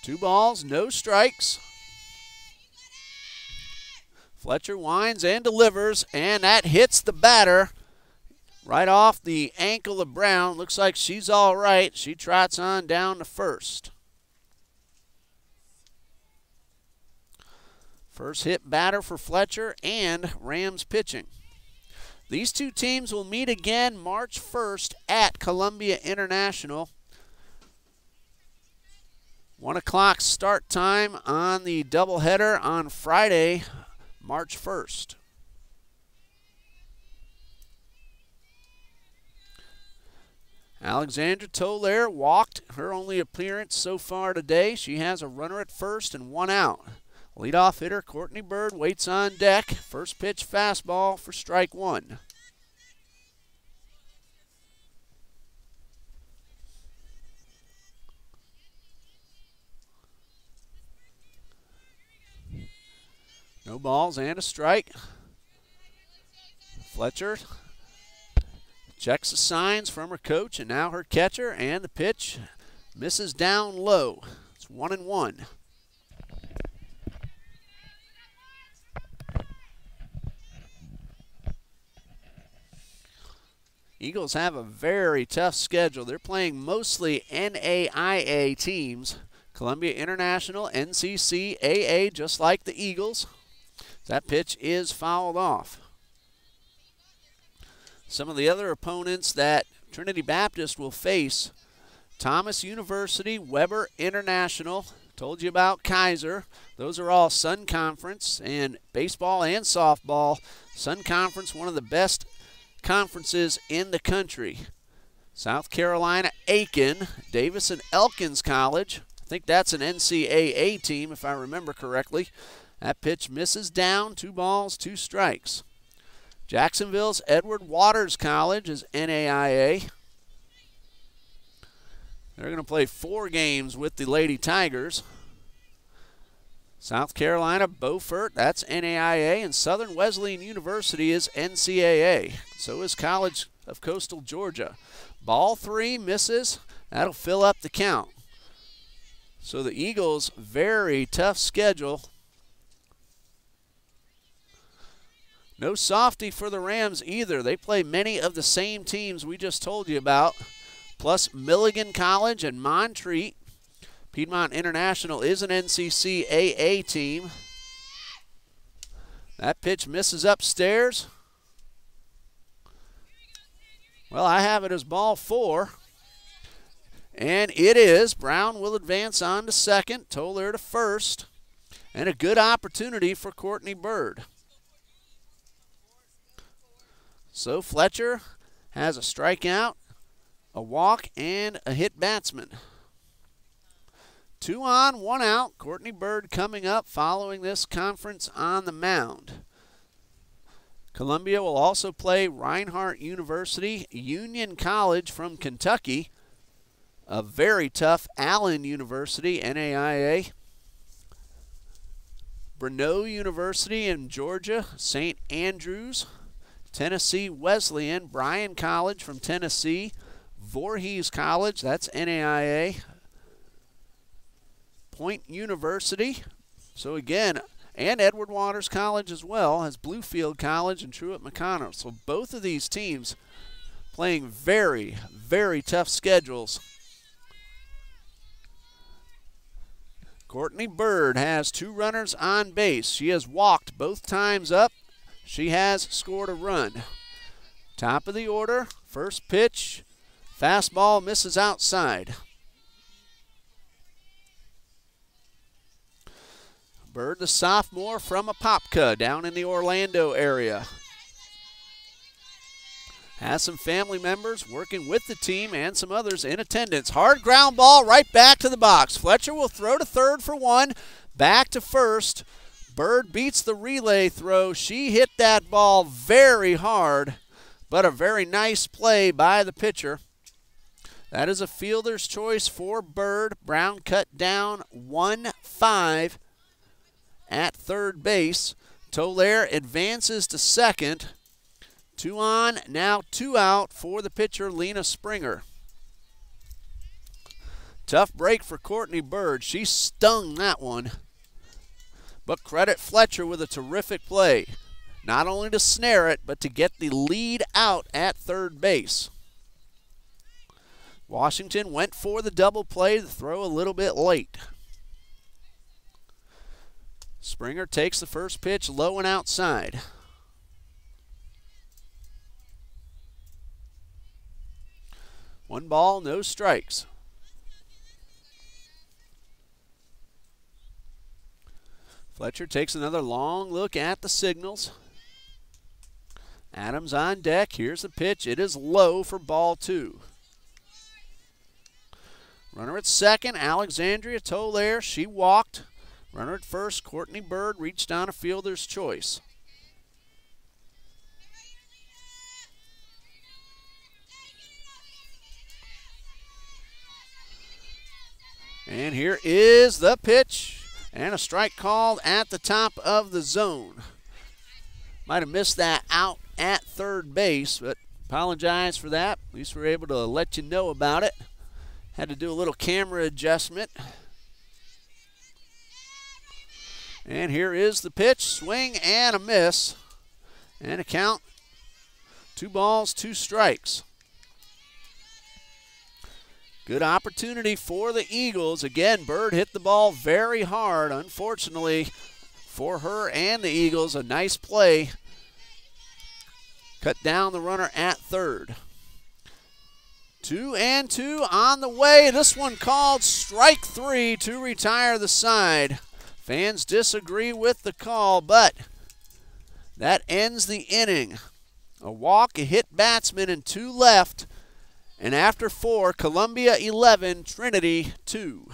Two balls, no strikes. Fletcher winds and delivers, and that hits the batter right off the ankle of Brown. Looks like she's all right. She trots on down to first. First hit batter for Fletcher and Rams pitching. These two teams will meet again March 1st at Columbia International. 1 o'clock start time on the doubleheader on Friday, March 1st. Alexandra Toller walked her only appearance so far today. She has a runner at first and 1 out. Leadoff hitter Courtney Byrd waits on deck. First pitch fastball for strike 1. No balls and a strike. Fletcher checks the signs from her coach and now her catcher, and the pitch misses down low. It's 1-1. Eagles have a very tough schedule. They're playing mostly NAIA teams. Columbia International, NCCAA, just like the Eagles. That pitch is fouled off. Some of the other opponents that Trinity Baptist will face: Thomas University, Weber International. Told you about Kaiser. Those are all Sun Conference, and baseball and softball. Sun Conference, one of the best conferences in the country. South Carolina, Aiken, Davis and Elkins College. I think that's an NCAA team if I remember correctly. That pitch misses down, 2 balls, 2 strikes. Jacksonville's Edward Waters College is NAIA. They're going to play 4 games with the Lady Tigers. South Carolina, Beaufort, that's NAIA, and Southern Wesleyan University is NCAA. So is College of Coastal Georgia. Ball 3 misses. That'll fill up the count. So the Eagles, very tough schedule. No softy for the Rams either. They play many of the same teams we just told you about, plus Milligan College and Montreat. Piedmont International is an NCCAA team. That pitch misses upstairs. Well, I have it as ball 4. And it is. Brown will advance on to second. Toller to first. And a good opportunity for Courtney Byrd. So Fletcher has a strikeout, a walk, and a hit batsman. 2 on, 1 out. Courtney Byrd coming up following this conference on the mound. Columbia will also play Reinhardt University, Union College from Kentucky, a very tough Allen University, NAIA, Brno University in Georgia, St. Andrews, Tennessee Wesleyan, Bryan College from Tennessee, Voorhees College, that's NAIA, Point University, so again, and Edward Waters College as well, has Bluefield College and Truett McConnell. So both of these teams playing very, very tough schedules. Courtney Byrd has 2 runners on base. She has walked both times up. She has scored a run. Top of the order, first pitch, fastball misses outside. Byrd, the sophomore from Apopka down in the Orlando area. Has some family members working with the team and some others in attendance. Hard ground ball right back to the box. Fletcher will throw to third for 1, back to first. Byrd beats the relay throw. She hit that ball very hard, but a very nice play by the pitcher. That is a fielder's choice for Byrd. Brown cut down 1-5 at third base. Toller advances to second. 2 on, now 2 out for the pitcher, Lena Springer. Tough break for Courtney Byrd. She stung that one. But credit Fletcher with a terrific play. Not only to snare it, but to get the lead out at third base. Washington went for the double play, the throw a little bit late. Springer takes the first pitch low and outside. One ball, no strikes. Fletcher takes another long look at the signals. Adams on deck. Here's the pitch. It is low for ball 2. Runner at second, Alexandria Toller. She walked. Runner at first, Courtney Byrd reached on a fielder's choice. And here is the pitch. And a strike called at the top of the zone. Might have missed that out at third base, but apologize for that. At least we were able to let you know about it. Had to do a little camera adjustment. And here is the pitch. Swing and a miss. And a count. 2 balls, 2 strikes. Good opportunity for the Eagles. Again, Byrd hit the ball very hard. Unfortunately for her and the Eagles, a nice play. Cut down the runner at third. 2-2 on the way. This one called strike 3 to retire the side. Fans disagree with the call, but that ends the inning. A walk, a hit batsman, and 2 left. And after 4, Columbia 11, Trinity 2.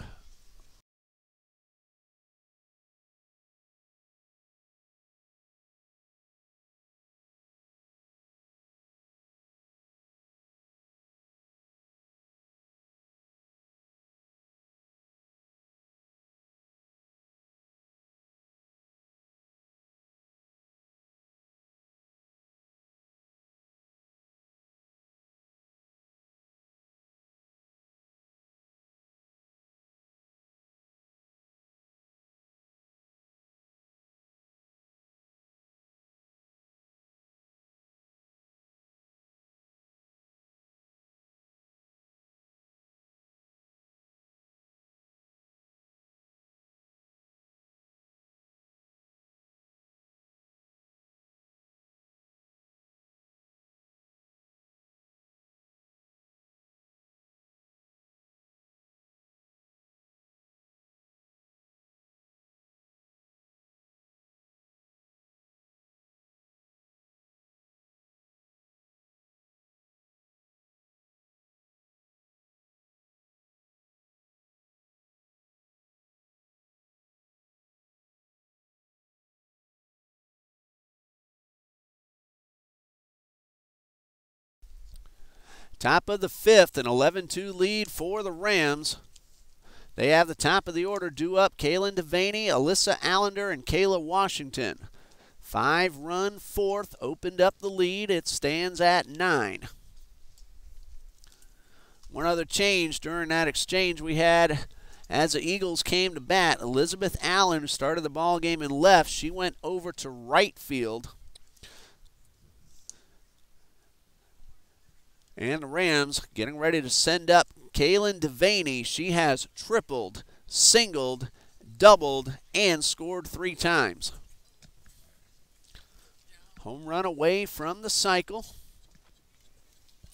Top of the fifth, an 11-2 lead for the Rams. They have the top of the order due up: Kaylin Devaney, Alyssa Allender, and Kayla Washington. 5-run fourth opened up the lead. It stands at 9. One other change during that exchange we had as the Eagles came to bat. Elizabeth Allen, who started the ball game in left, she went over to right field. And the Rams getting ready to send up Kaylin Devaney. She has tripled, singled, doubled, and scored 3 times. Home run away from the cycle.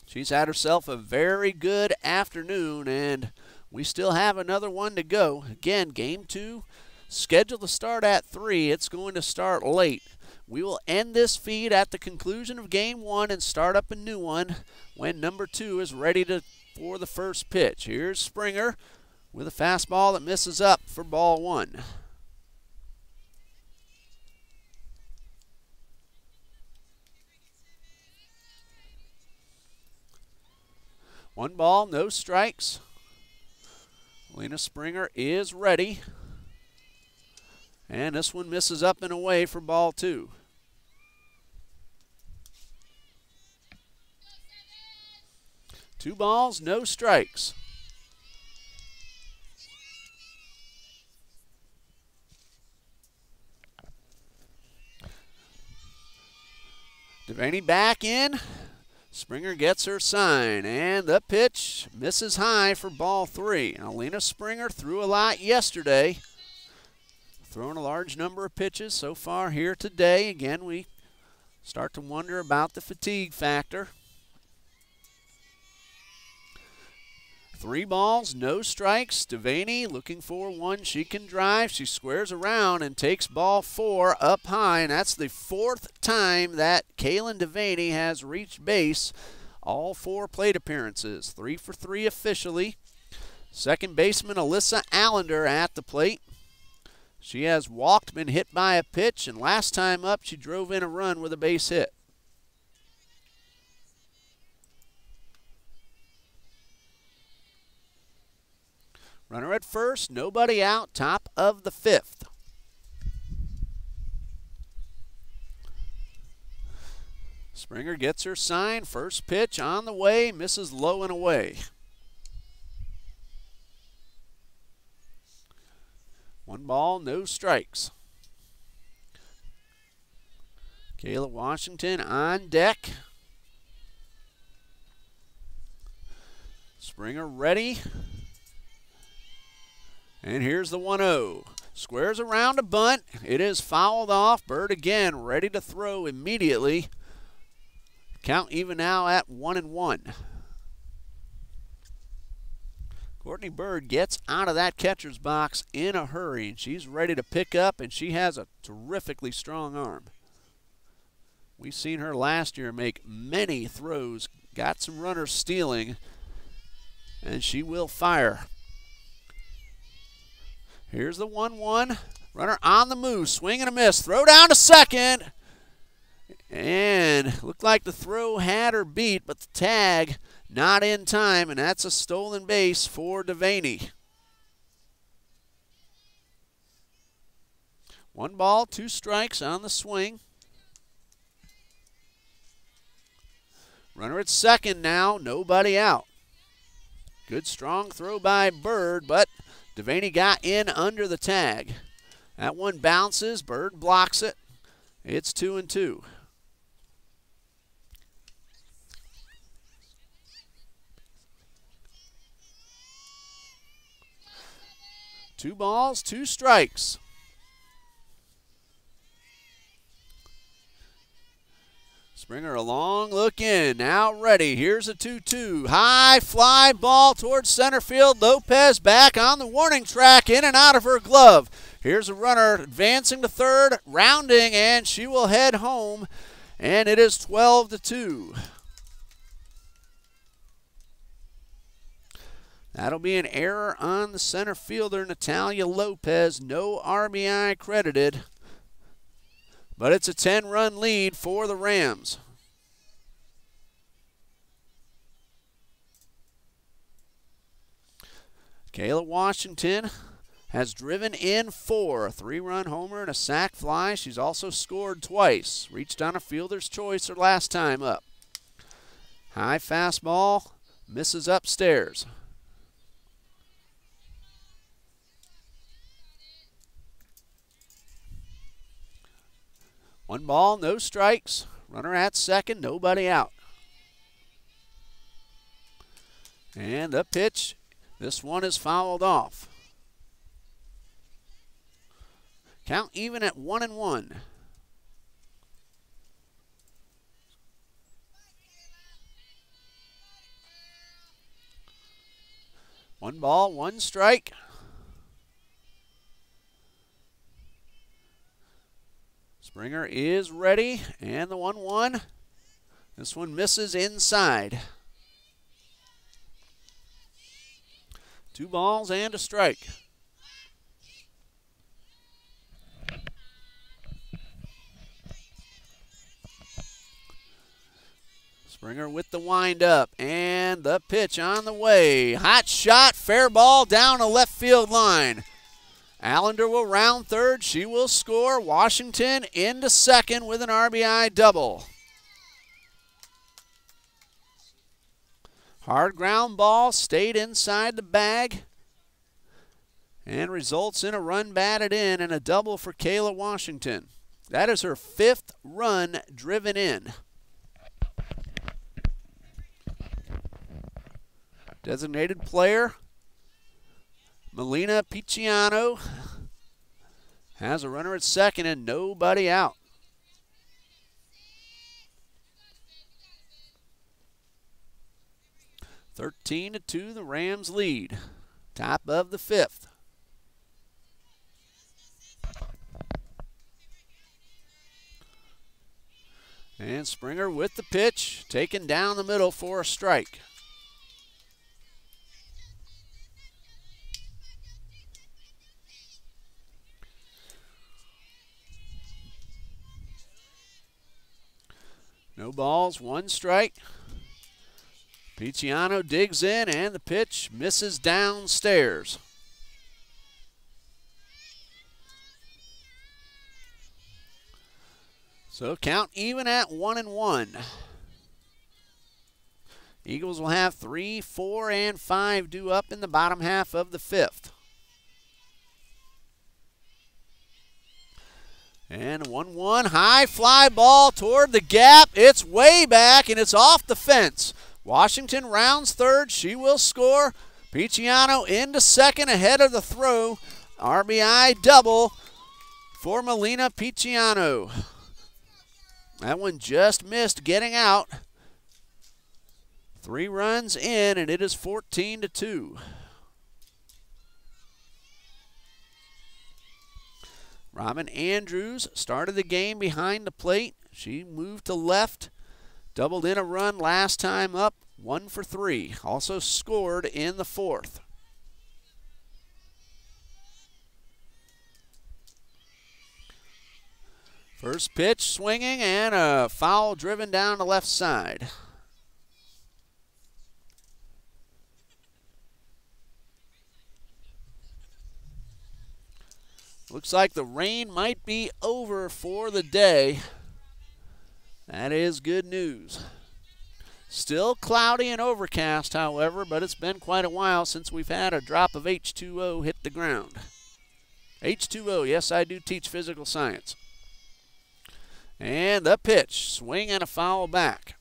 She's had herself a very good afternoon, and we still have another one to go. Again, game 2 scheduled to start at 3. It's going to start late. We will end this feed at the conclusion of game 1 and start up a new one when number 2 is ready for the first pitch. Here's Springer with a fastball that misses up for ball 1. One ball, no strikes. Lena Springer is ready. And this one misses up and away for ball 2. Two balls, no strikes. Devaney back in. Springer gets her sign, and the pitch misses high for ball 3. Now, Lena Springer threw a lot yesterday, thrown a large number of pitches so far here today. Again, we start to wonder about the fatigue factor. 3 balls, no strikes. Devaney looking for one she can drive. She squares around and takes ball 4 up high, and that's the 4th time that Kaylin Devaney has reached base. All 4 plate appearances, 3 for 3 officially. Second baseman Alyssa Allender at the plate. She has walked, been hit by a pitch, and last time up she drove in a run with a base hit. Runner at first, nobody out, top of the 5th. Springer gets her sign, first pitch on the way, misses low and away. 1 ball, no strikes. Kayla Washington on deck. Springer ready. And here's the 1-0. Squares around a bunt. It is fouled off. Byrd again ready to throw immediately. Count even now at 1-1. Courtney Byrd gets out of that catcher's box in a hurry, and she's ready to pick up, and she has a terrifically strong arm. We've seen her last year make many throws, got some runners stealing, and she will fire. Here's the 1-1. Runner on the move. Swing and a miss. Throw down to second. And looked like the throw had her beat, but the tag not in time, and that's a stolen base for Devaney. 1 ball, 2 strikes on the swing. Runner at second now. Nobody out. Good strong throw by Byrd, but Devaney got in under the tag. That one bounces. Byrd blocks it. It's 2-2. Two balls, 2 strikes. Springer a long look in, now ready. Here's a 2-2. High fly ball towards center field. Lopez back on the warning track, in and out of her glove. Here's a runner advancing to third, rounding, and she will head home. And it is 12-2. That'll be an error on the center fielder, Natalia Lopez. No RBI credited. But it's a 10-run lead for the Rams. Kayla Washington has driven in 4, a 3-run homer and a sac fly. She's also scored twice. Reached on a fielder's choice her last time up. High fastball, misses upstairs. One ball, no strikes. Runner at second, nobody out. And the pitch, this one is fouled off. Count even at 1-1. One ball, one strike. Springer is ready, and the 1-1. This one misses inside. 2 balls and a strike. Springer with the windup, and the pitch on the way. Hot shot, fair ball down the left field line. Allender will round third. She will score. Washington into second with an RBI double. Hard ground ball stayed inside the bag and results in a run batted in and a double for Kayla Washington. That is her 5th run driven in. Designated player Melina Picciano has a runner at second and nobody out. (13-2), the Rams lead. Top of the 5th. And Springer with the pitch, taken down the middle for a strike. No balls, one strike. Picciano digs in, and the pitch misses downstairs. So count even at 1-1. Eagles will have 3, 4, and 5 due up in the bottom half of the 5th. And 1-1, high fly ball toward the gap. It's way back, and it's off the fence. Washington rounds third. She will score. Picciano into second ahead of the throw. RBI double for Melina Picciano. That one just missed getting out. 3 runs in, and it is 14-2. Robin Andrews started the game behind the plate. She moved to left, doubled in a run last time up, 1 for 3. Also scored in the 4th. First pitch swinging and a foul driven down the left side. Looks like the rain might be over for the day. That is good news. Still cloudy and overcast, however, but it's been quite a while since we've had a drop of H2O hit the ground. H2O, yes, I do teach physical science. And the pitch, swing and a foul back.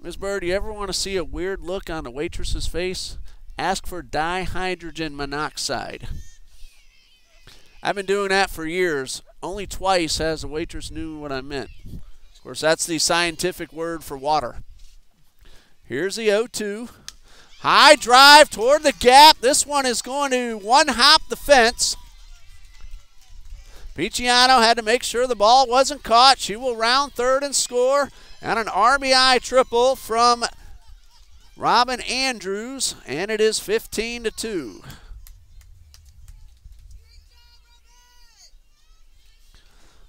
Ms. Byrd, do you ever want to see a weird look on the waitress's face? Ask for dihydrogen monoxide. I've been doing that for years. Only twice has the waitress knew what I meant. Of course, that's the scientific word for water. Here's the 0-2. High drive toward the gap. This one is going to one-hop the fence. Picciano had to make sure the ball wasn't caught. She will round third and score. And an RBI triple from Robin Andrews, and it is 15-2.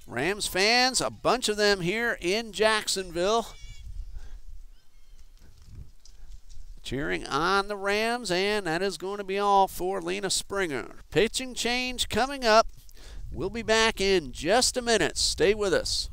Rams fans, a bunch of them here in Jacksonville. cheering on the Rams, and that is going to be all for Lena Springer. Pitching change coming up. We'll be back in just a minute. Stay with us.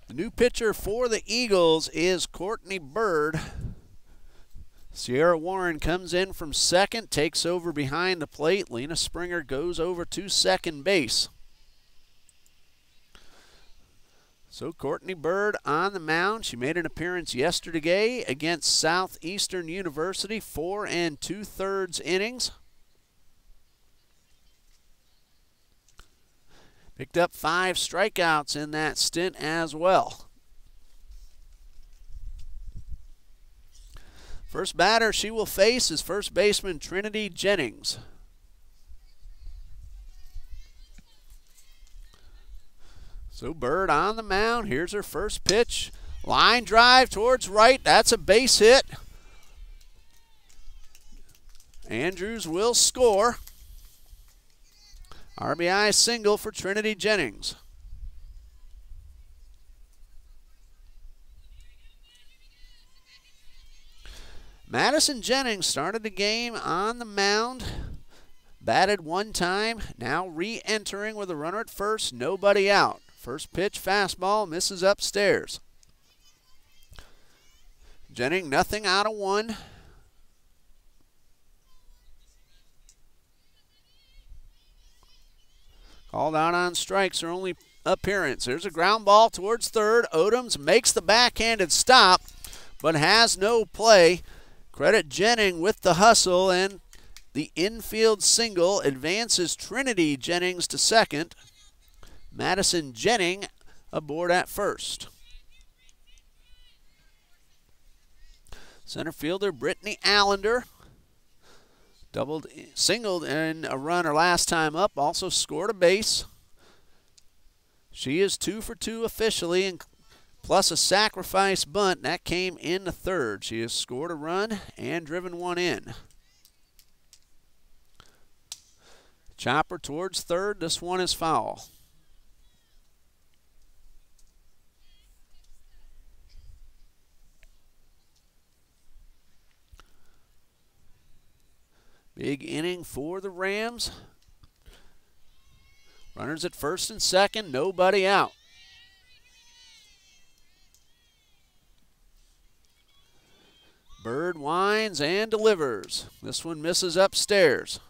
The new pitcher for the Eagles is Courtney Byrd. Sierra Warren comes in from second, takes over behind the plate. Lena Springer goes over to second base. So Courtney Byrd on the mound. She made an appearance yesterday against Southeastern University, 4 2/3 innings. Picked up 5 strikeouts in that stint as well. First batter she will face is first baseman Trinity Jennings. So Byrd on the mound. Here's her first pitch. Line drive towards right. That's a base hit. Andrews will score. RBI single for Trinity Jennings. Madison Jennings started the game on the mound. Batted one time, now re-entering with a runner at first, nobody out. First pitch fastball misses upstairs. Jennings nothing out of 1. Called out on strikes, her only appearance. There's a ground ball towards third. Odoms makes the backhanded stop, but has no play. Credit Jennings with the hustle, and the infield single advances Trinity Jennings to second. Madison Jennings aboard at first. Center fielder Brittany Allender singled in a run her last time up, also scored a base. She is 2 for 2 officially, and plus a sacrifice bunt. That came in the third. She has scored a run and driven one in. Chopper towards third. This one is foul. Big inning for the Rams. Runners at first and second, nobody out. Byrd winds and delivers. This one misses upstairs.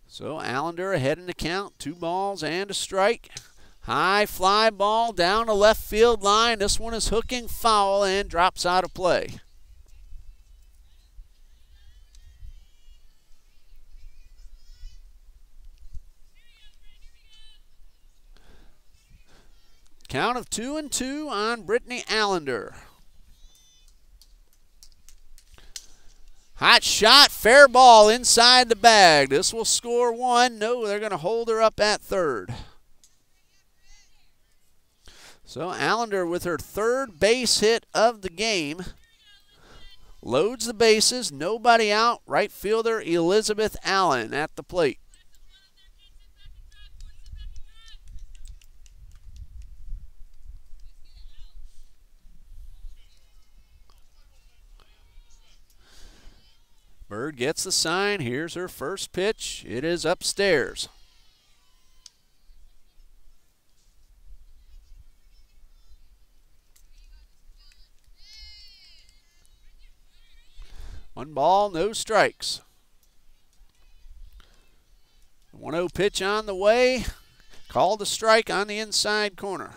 So Allender ahead in the count. 2 balls and a strike. High fly ball down the left field line. This one is hooking foul and drops out of play. Count of 2-2 on Brittany Allender. Hot shot, fair ball inside the bag. This will score 1. No, they're going to hold her up at third. So Allender with her 3rd base hit of the game. Loads the bases, nobody out. Right fielder Elizabeth Allen at the plate. Byrd gets the sign. Here's her first pitch. It is upstairs. One ball, no strikes. 1-0 pitch on the way. Called a strike on the inside corner.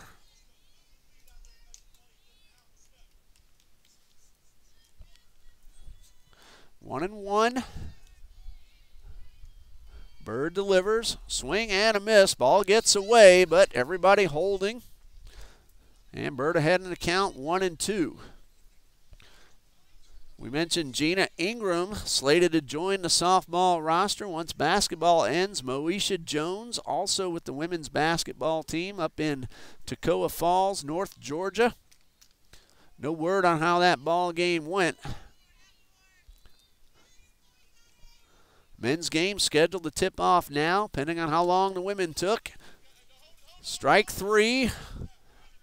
One and one. Byrd delivers. Swing and a miss. Ball gets away, but everybody holding. And Byrd ahead in the count, 1-2. We mentioned Gina Ingram slated to join the softball roster once basketball ends. Moesha Jones also with the women's basketball team up in Toccoa Falls, North Georgia. No word on how that ball game went. Men's game scheduled to tip off now, depending on how long the women took. Strike 3.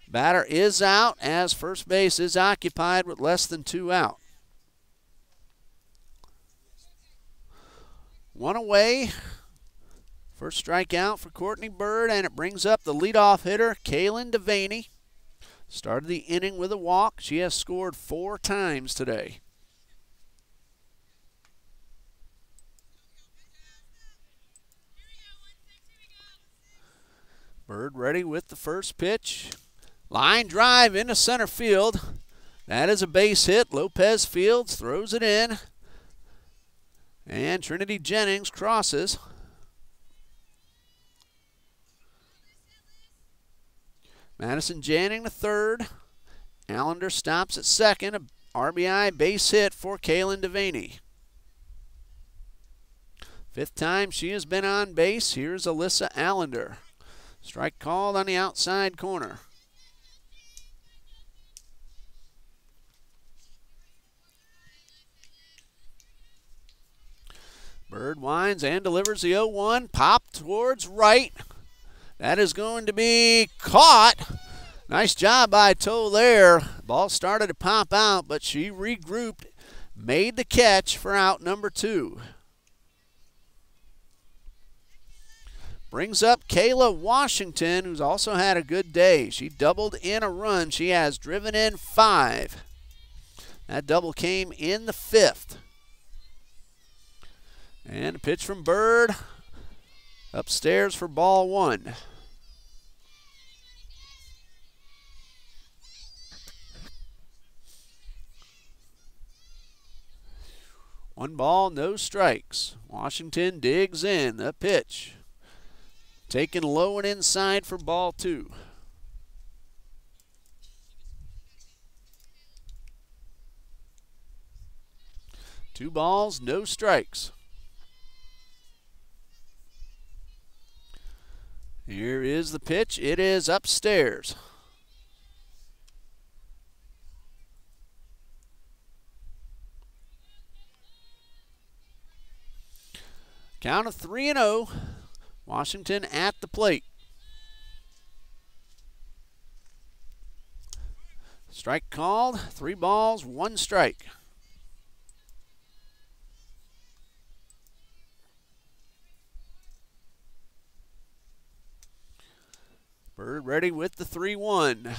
Batter is out as first base is occupied with less than 2 out. 1 away. First strikeout for Courtney Byrd, and it brings up the leadoff hitter, Kaylin Devaney. Started the inning with a walk. She has scored 4 times today. Byrd ready with the first pitch. Line drive into center field. That is a base hit. Lopez Fields throws it in. And Trinity Jennings crosses. Madison Janning to third. Allender stops at second. A RBI base hit for Kaylin Devaney. 5th time she has been on base. Here's Alyssa Allender. Strike called on the outside corner. Byrd winds and delivers the 0-1. Pop towards right. That is going to be caught. Nice job by Toll there. Ball started to pop out, but she regrouped, made the catch for out number 2. Brings up Kayla Washington, who's also had a good day. She doubled in a run. She has driven in 5. That double came in the 5th. And a pitch from Byrd. Upstairs for ball 1. One ball, no strikes. Washington digs in. The pitch. Taken low and inside for ball 2. Two balls, no strikes. Here is the pitch. It is upstairs. Count of 3-0. Washington at the plate. Strike called. 3 balls, 1 strike. Byrd ready with the 3-1.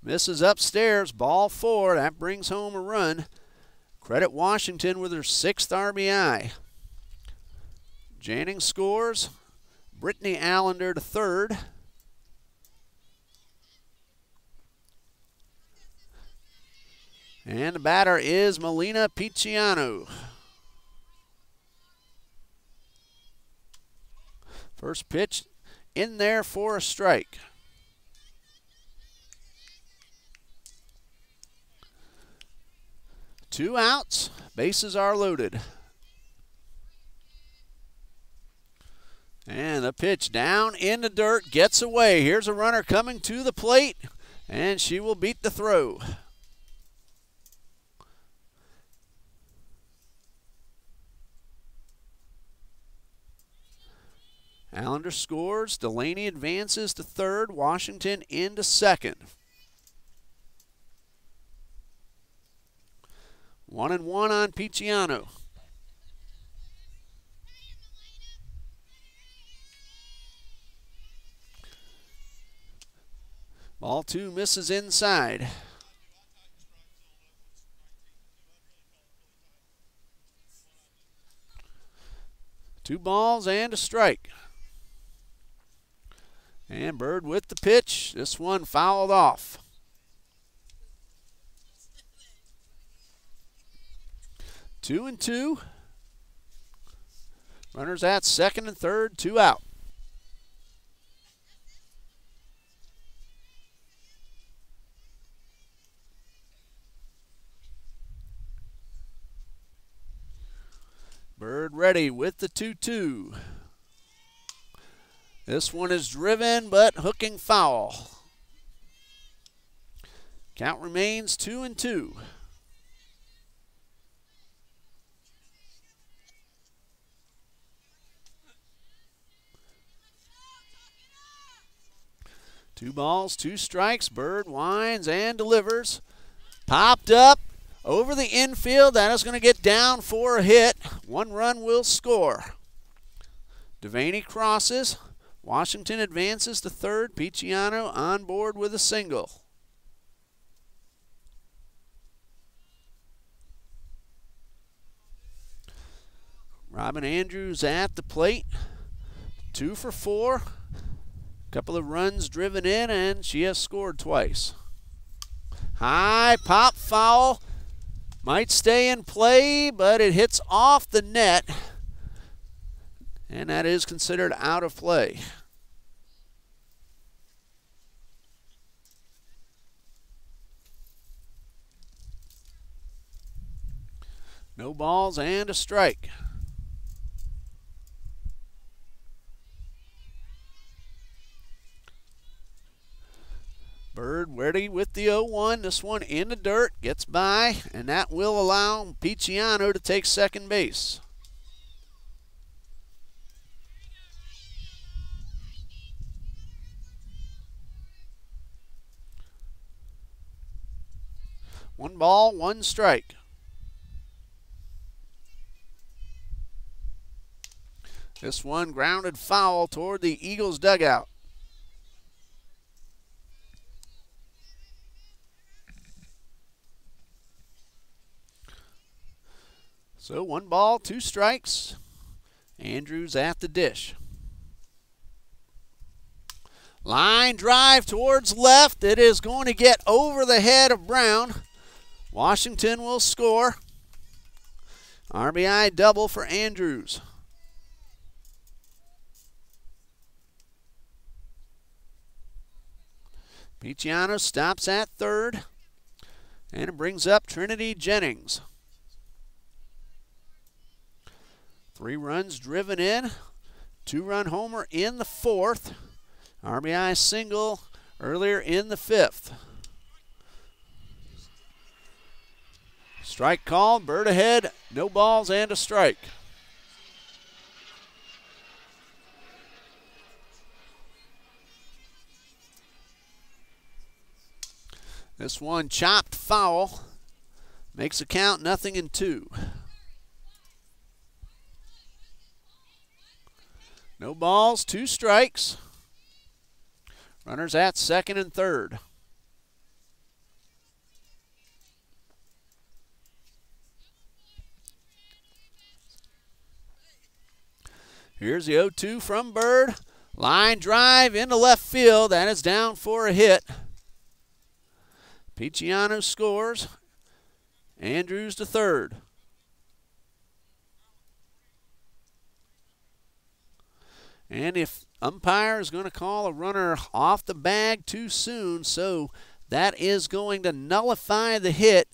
Misses upstairs, ball 4. That brings home a run. Credit Washington with her 6th RBI. Jannings scores. Brittany Allender to 3rd. And the batter is Melina Picciano. First pitch in there for a strike. Two outs, bases are loaded. And the pitch down in the dirt, gets away. Here's a runner coming to the plate, and she will beat the throw. Allender scores. Delaney advances to 3rd. Washington into 2nd. 1-1 on Picciano. Ball 2 misses inside. Two balls and a strike. And Byrd with the pitch. This one fouled off. Two and two. Runners at 2nd and 3rd, 2 out. Byrd ready with the 2-2. This one is driven, but hooking foul. Count remains 2 and 2. Two balls, 2 strikes. Byrd winds and delivers. Popped up over the infield. That is going to get down for a hit. 1 run will score. Devaney crosses. Washington advances to 3rd. Picciano on board with a single. Robin Andrews at the plate. 2 for 4. Couple of runs driven in, and she has scored twice. High pop foul. Might stay in play, but it hits off the net. And that is considered out of play. No balls and a strike. Byrd ready with the 0-1. This one in the dirt, gets by, and that will allow Picciano to take 2nd base. One ball, 1 strike. This one grounded foul toward the Eagles dugout. So 1 ball, 2 strikes. Andrews at the dish. Line drive towards left. It is going to get over the head of Brown. Washington will score. RBI double for Andrews. Picciano stops at 3rd. And it brings up Trinity Jennings. 3 runs driven in. 2-run homer in the 4th. RBI single earlier in the 5th. Strike called. Byrd ahead. No balls and a strike. This one chopped foul. Makes a count 0-2. No balls, 2 strikes. Runners at second and third. Here's the 0-2 from Byrd. Line drive into left field. That is down for a hit. Picciano scores. Andrews to third. And if umpire is going to call a runner off the bag too soon, so that is going to nullify the hit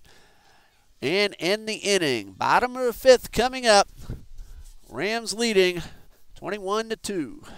and end the inning. Bottom of the fifth coming up. Rams leading 21-2.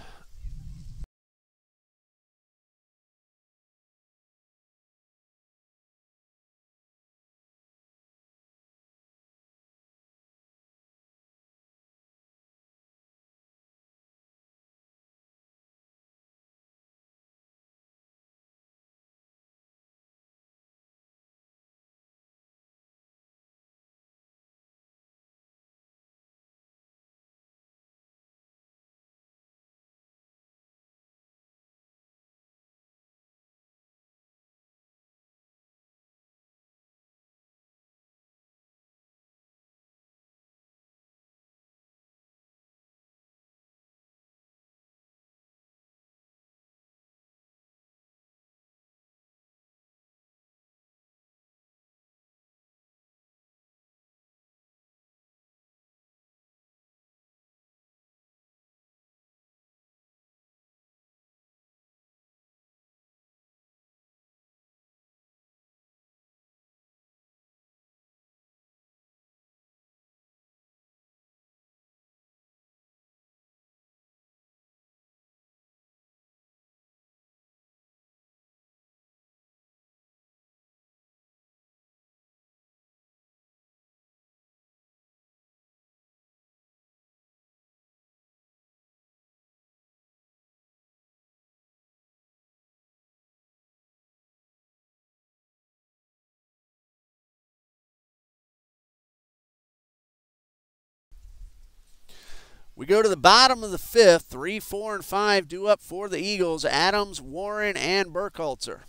We go to the bottom of the fifth. 3, 4, and 5 due up for the Eagles. Adams, Warren, and Burkhalter.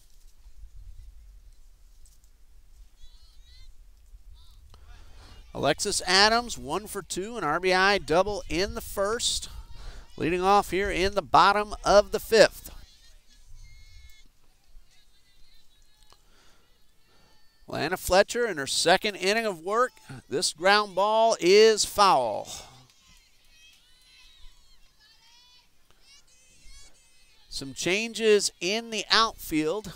Alexis Adams, 1 for 2, an RBI double in the first. Leading off here in the bottom of the fifth. Lena Fletcher in her second inning of work. This ground ball is foul. Some changes in the outfield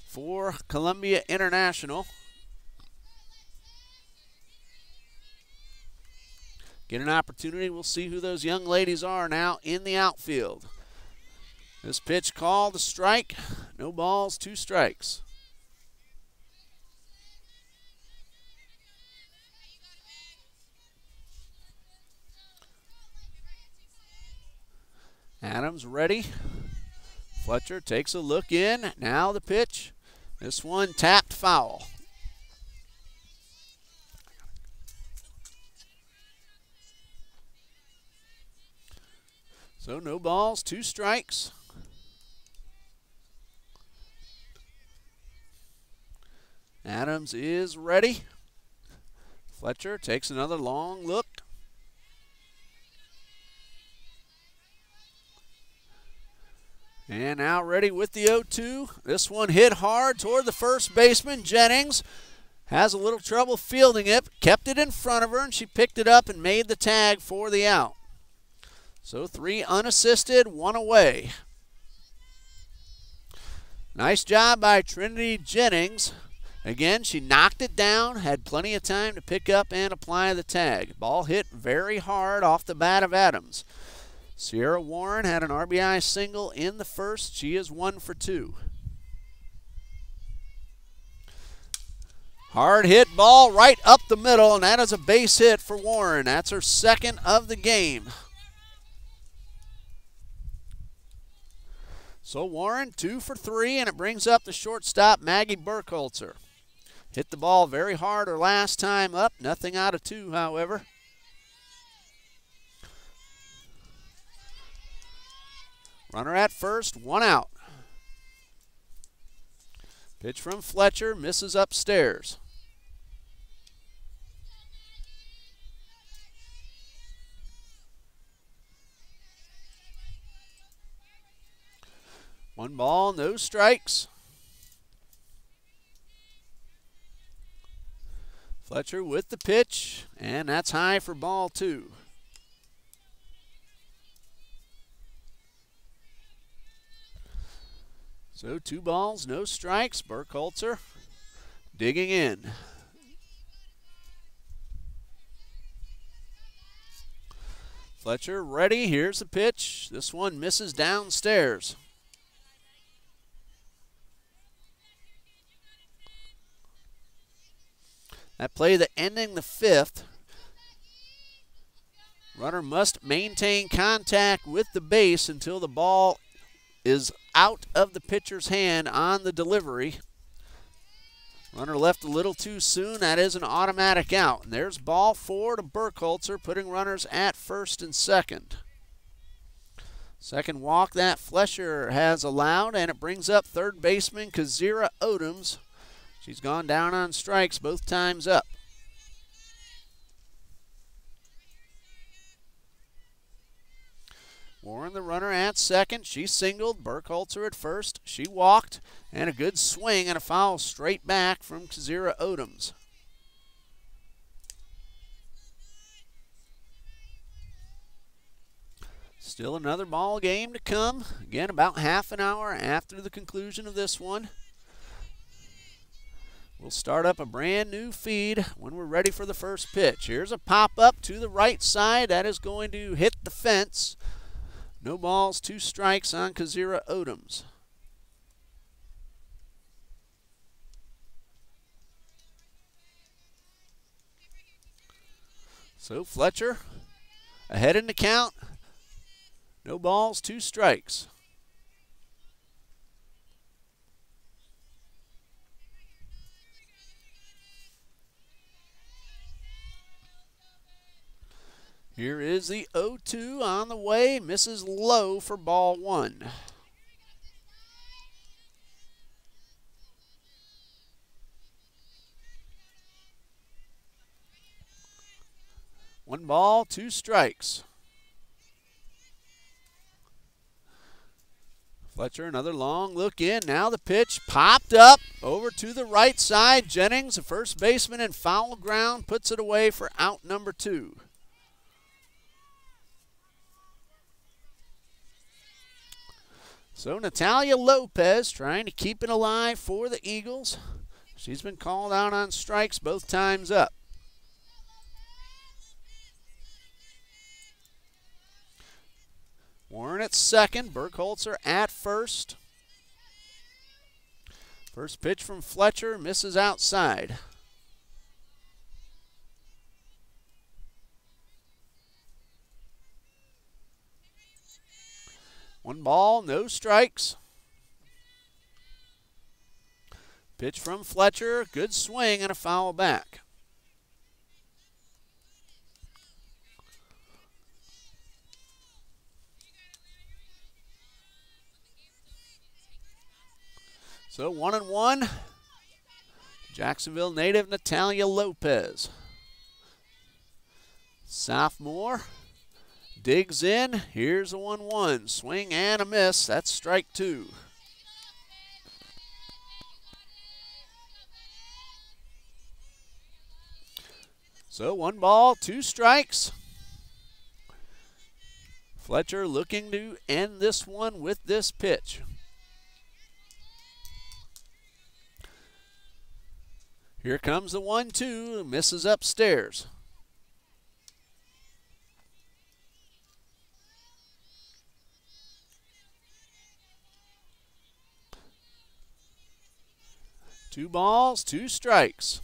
for Columbia International. Get an opportunity. We'll see who those young ladies are now in the outfield. This pitch called a strike. No balls, 2 strikes. Adams ready. Fletcher takes a look in. Now the pitch. This one tapped foul. So no balls, 2 strikes. Adams is ready. Fletcher takes another long look. And now ready with the 0-2. This one hit hard toward the first baseman. Jennings has a little trouble fielding it. Kept it in front of her, and she picked it up and made the tag for the out. So 3 unassisted, 1 away. Nice job by Trinity Jennings. Again, she knocked it down, had plenty of time to pick up and apply the tag. Ball hit very hard off the bat of Adams. Sierra Warren had an RBI single in the first. She is 1 for 2. Hard hit ball right up the middle, and that is a base hit for Warren. That's her second of the game. So Warren 2 for 3, and it brings up the shortstop Maggie Burkhalter. Hit the ball very hard her last time up. Nothing out of 2, however. Runner at first, 1 out. Pitch from Fletcher, misses upstairs. One ball, no strikes. Fletcher with the pitch, and that's high for ball 2. So 2 balls, no strikes. Burkholzer digging in. Fletcher ready. Here's the pitch. This one misses downstairs. That play that ending the 5th. Runner must maintain contact with the base until the ball is out of the pitcher's hand on the delivery. Runner left a little too soon. That is an automatic out. And there's ball 4 to Burkholzer, putting runners at first and second. Second walk that Fletcher has allowed, and it brings up third baseman Kazira Odoms. She's gone down on strikes both times up. Warren, the runner, at second. She singled. Burkholzer at first. She walked, and a good swing and a foul straight back from Kazira Odoms. Still another ball game to come. Again, about half an hour after the conclusion of this one. We'll start up a brand new feed when we're ready for the first pitch. Here's a pop-up to the right side. That is going to hit the fence. No balls, 2 strikes on Kazira Odoms. So Fletcher ahead in the count. No balls, 2 strikes. Here is the 0-2 on the way. Misses low for ball 1. One ball, 2 strikes. Fletcher, another long look in. Now the pitch popped up over to the right side. Jennings, the first baseman in foul ground, puts it away for out number 2. So Natalia Lopez trying to keep it alive for the Eagles. She's been called out on strikes both times up. Warren at second, Burkholzer at first. First pitch from Fletcher, misses outside. One ball, no strikes. Pitch from Fletcher, good swing and a foul back. So 1-1. Jacksonville native Natalia Lopez. Sophomore digs in. Here's a 1-1. Swing and a miss. That's strike 2. So 1 ball, 2 strikes. Fletcher looking to end this one with this pitch. Here comes the 1-2, misses upstairs. Two balls, 2 strikes.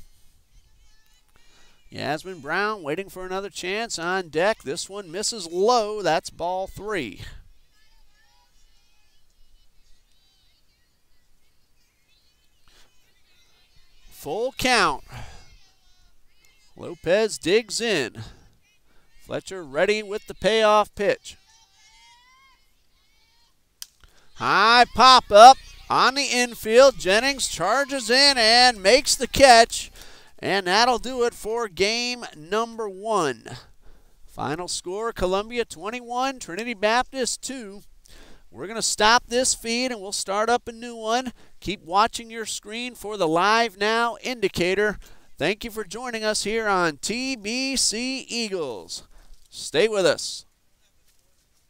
Yasmin Brown waiting for another chance on deck. This one misses low. That's ball 3. Full count. Lopez digs in. Fletcher ready with the payoff pitch. High pop up. on the infield. Jennings charges in and makes the catch. And that'll do it for game number 1. Final score, Columbia 21, Trinity Baptist 2. We're going to stop this feed and we'll start up a new one. Keep watching your screen for the Live Now indicator. Thank you for joining us here on TBC Eagles. Stay with us.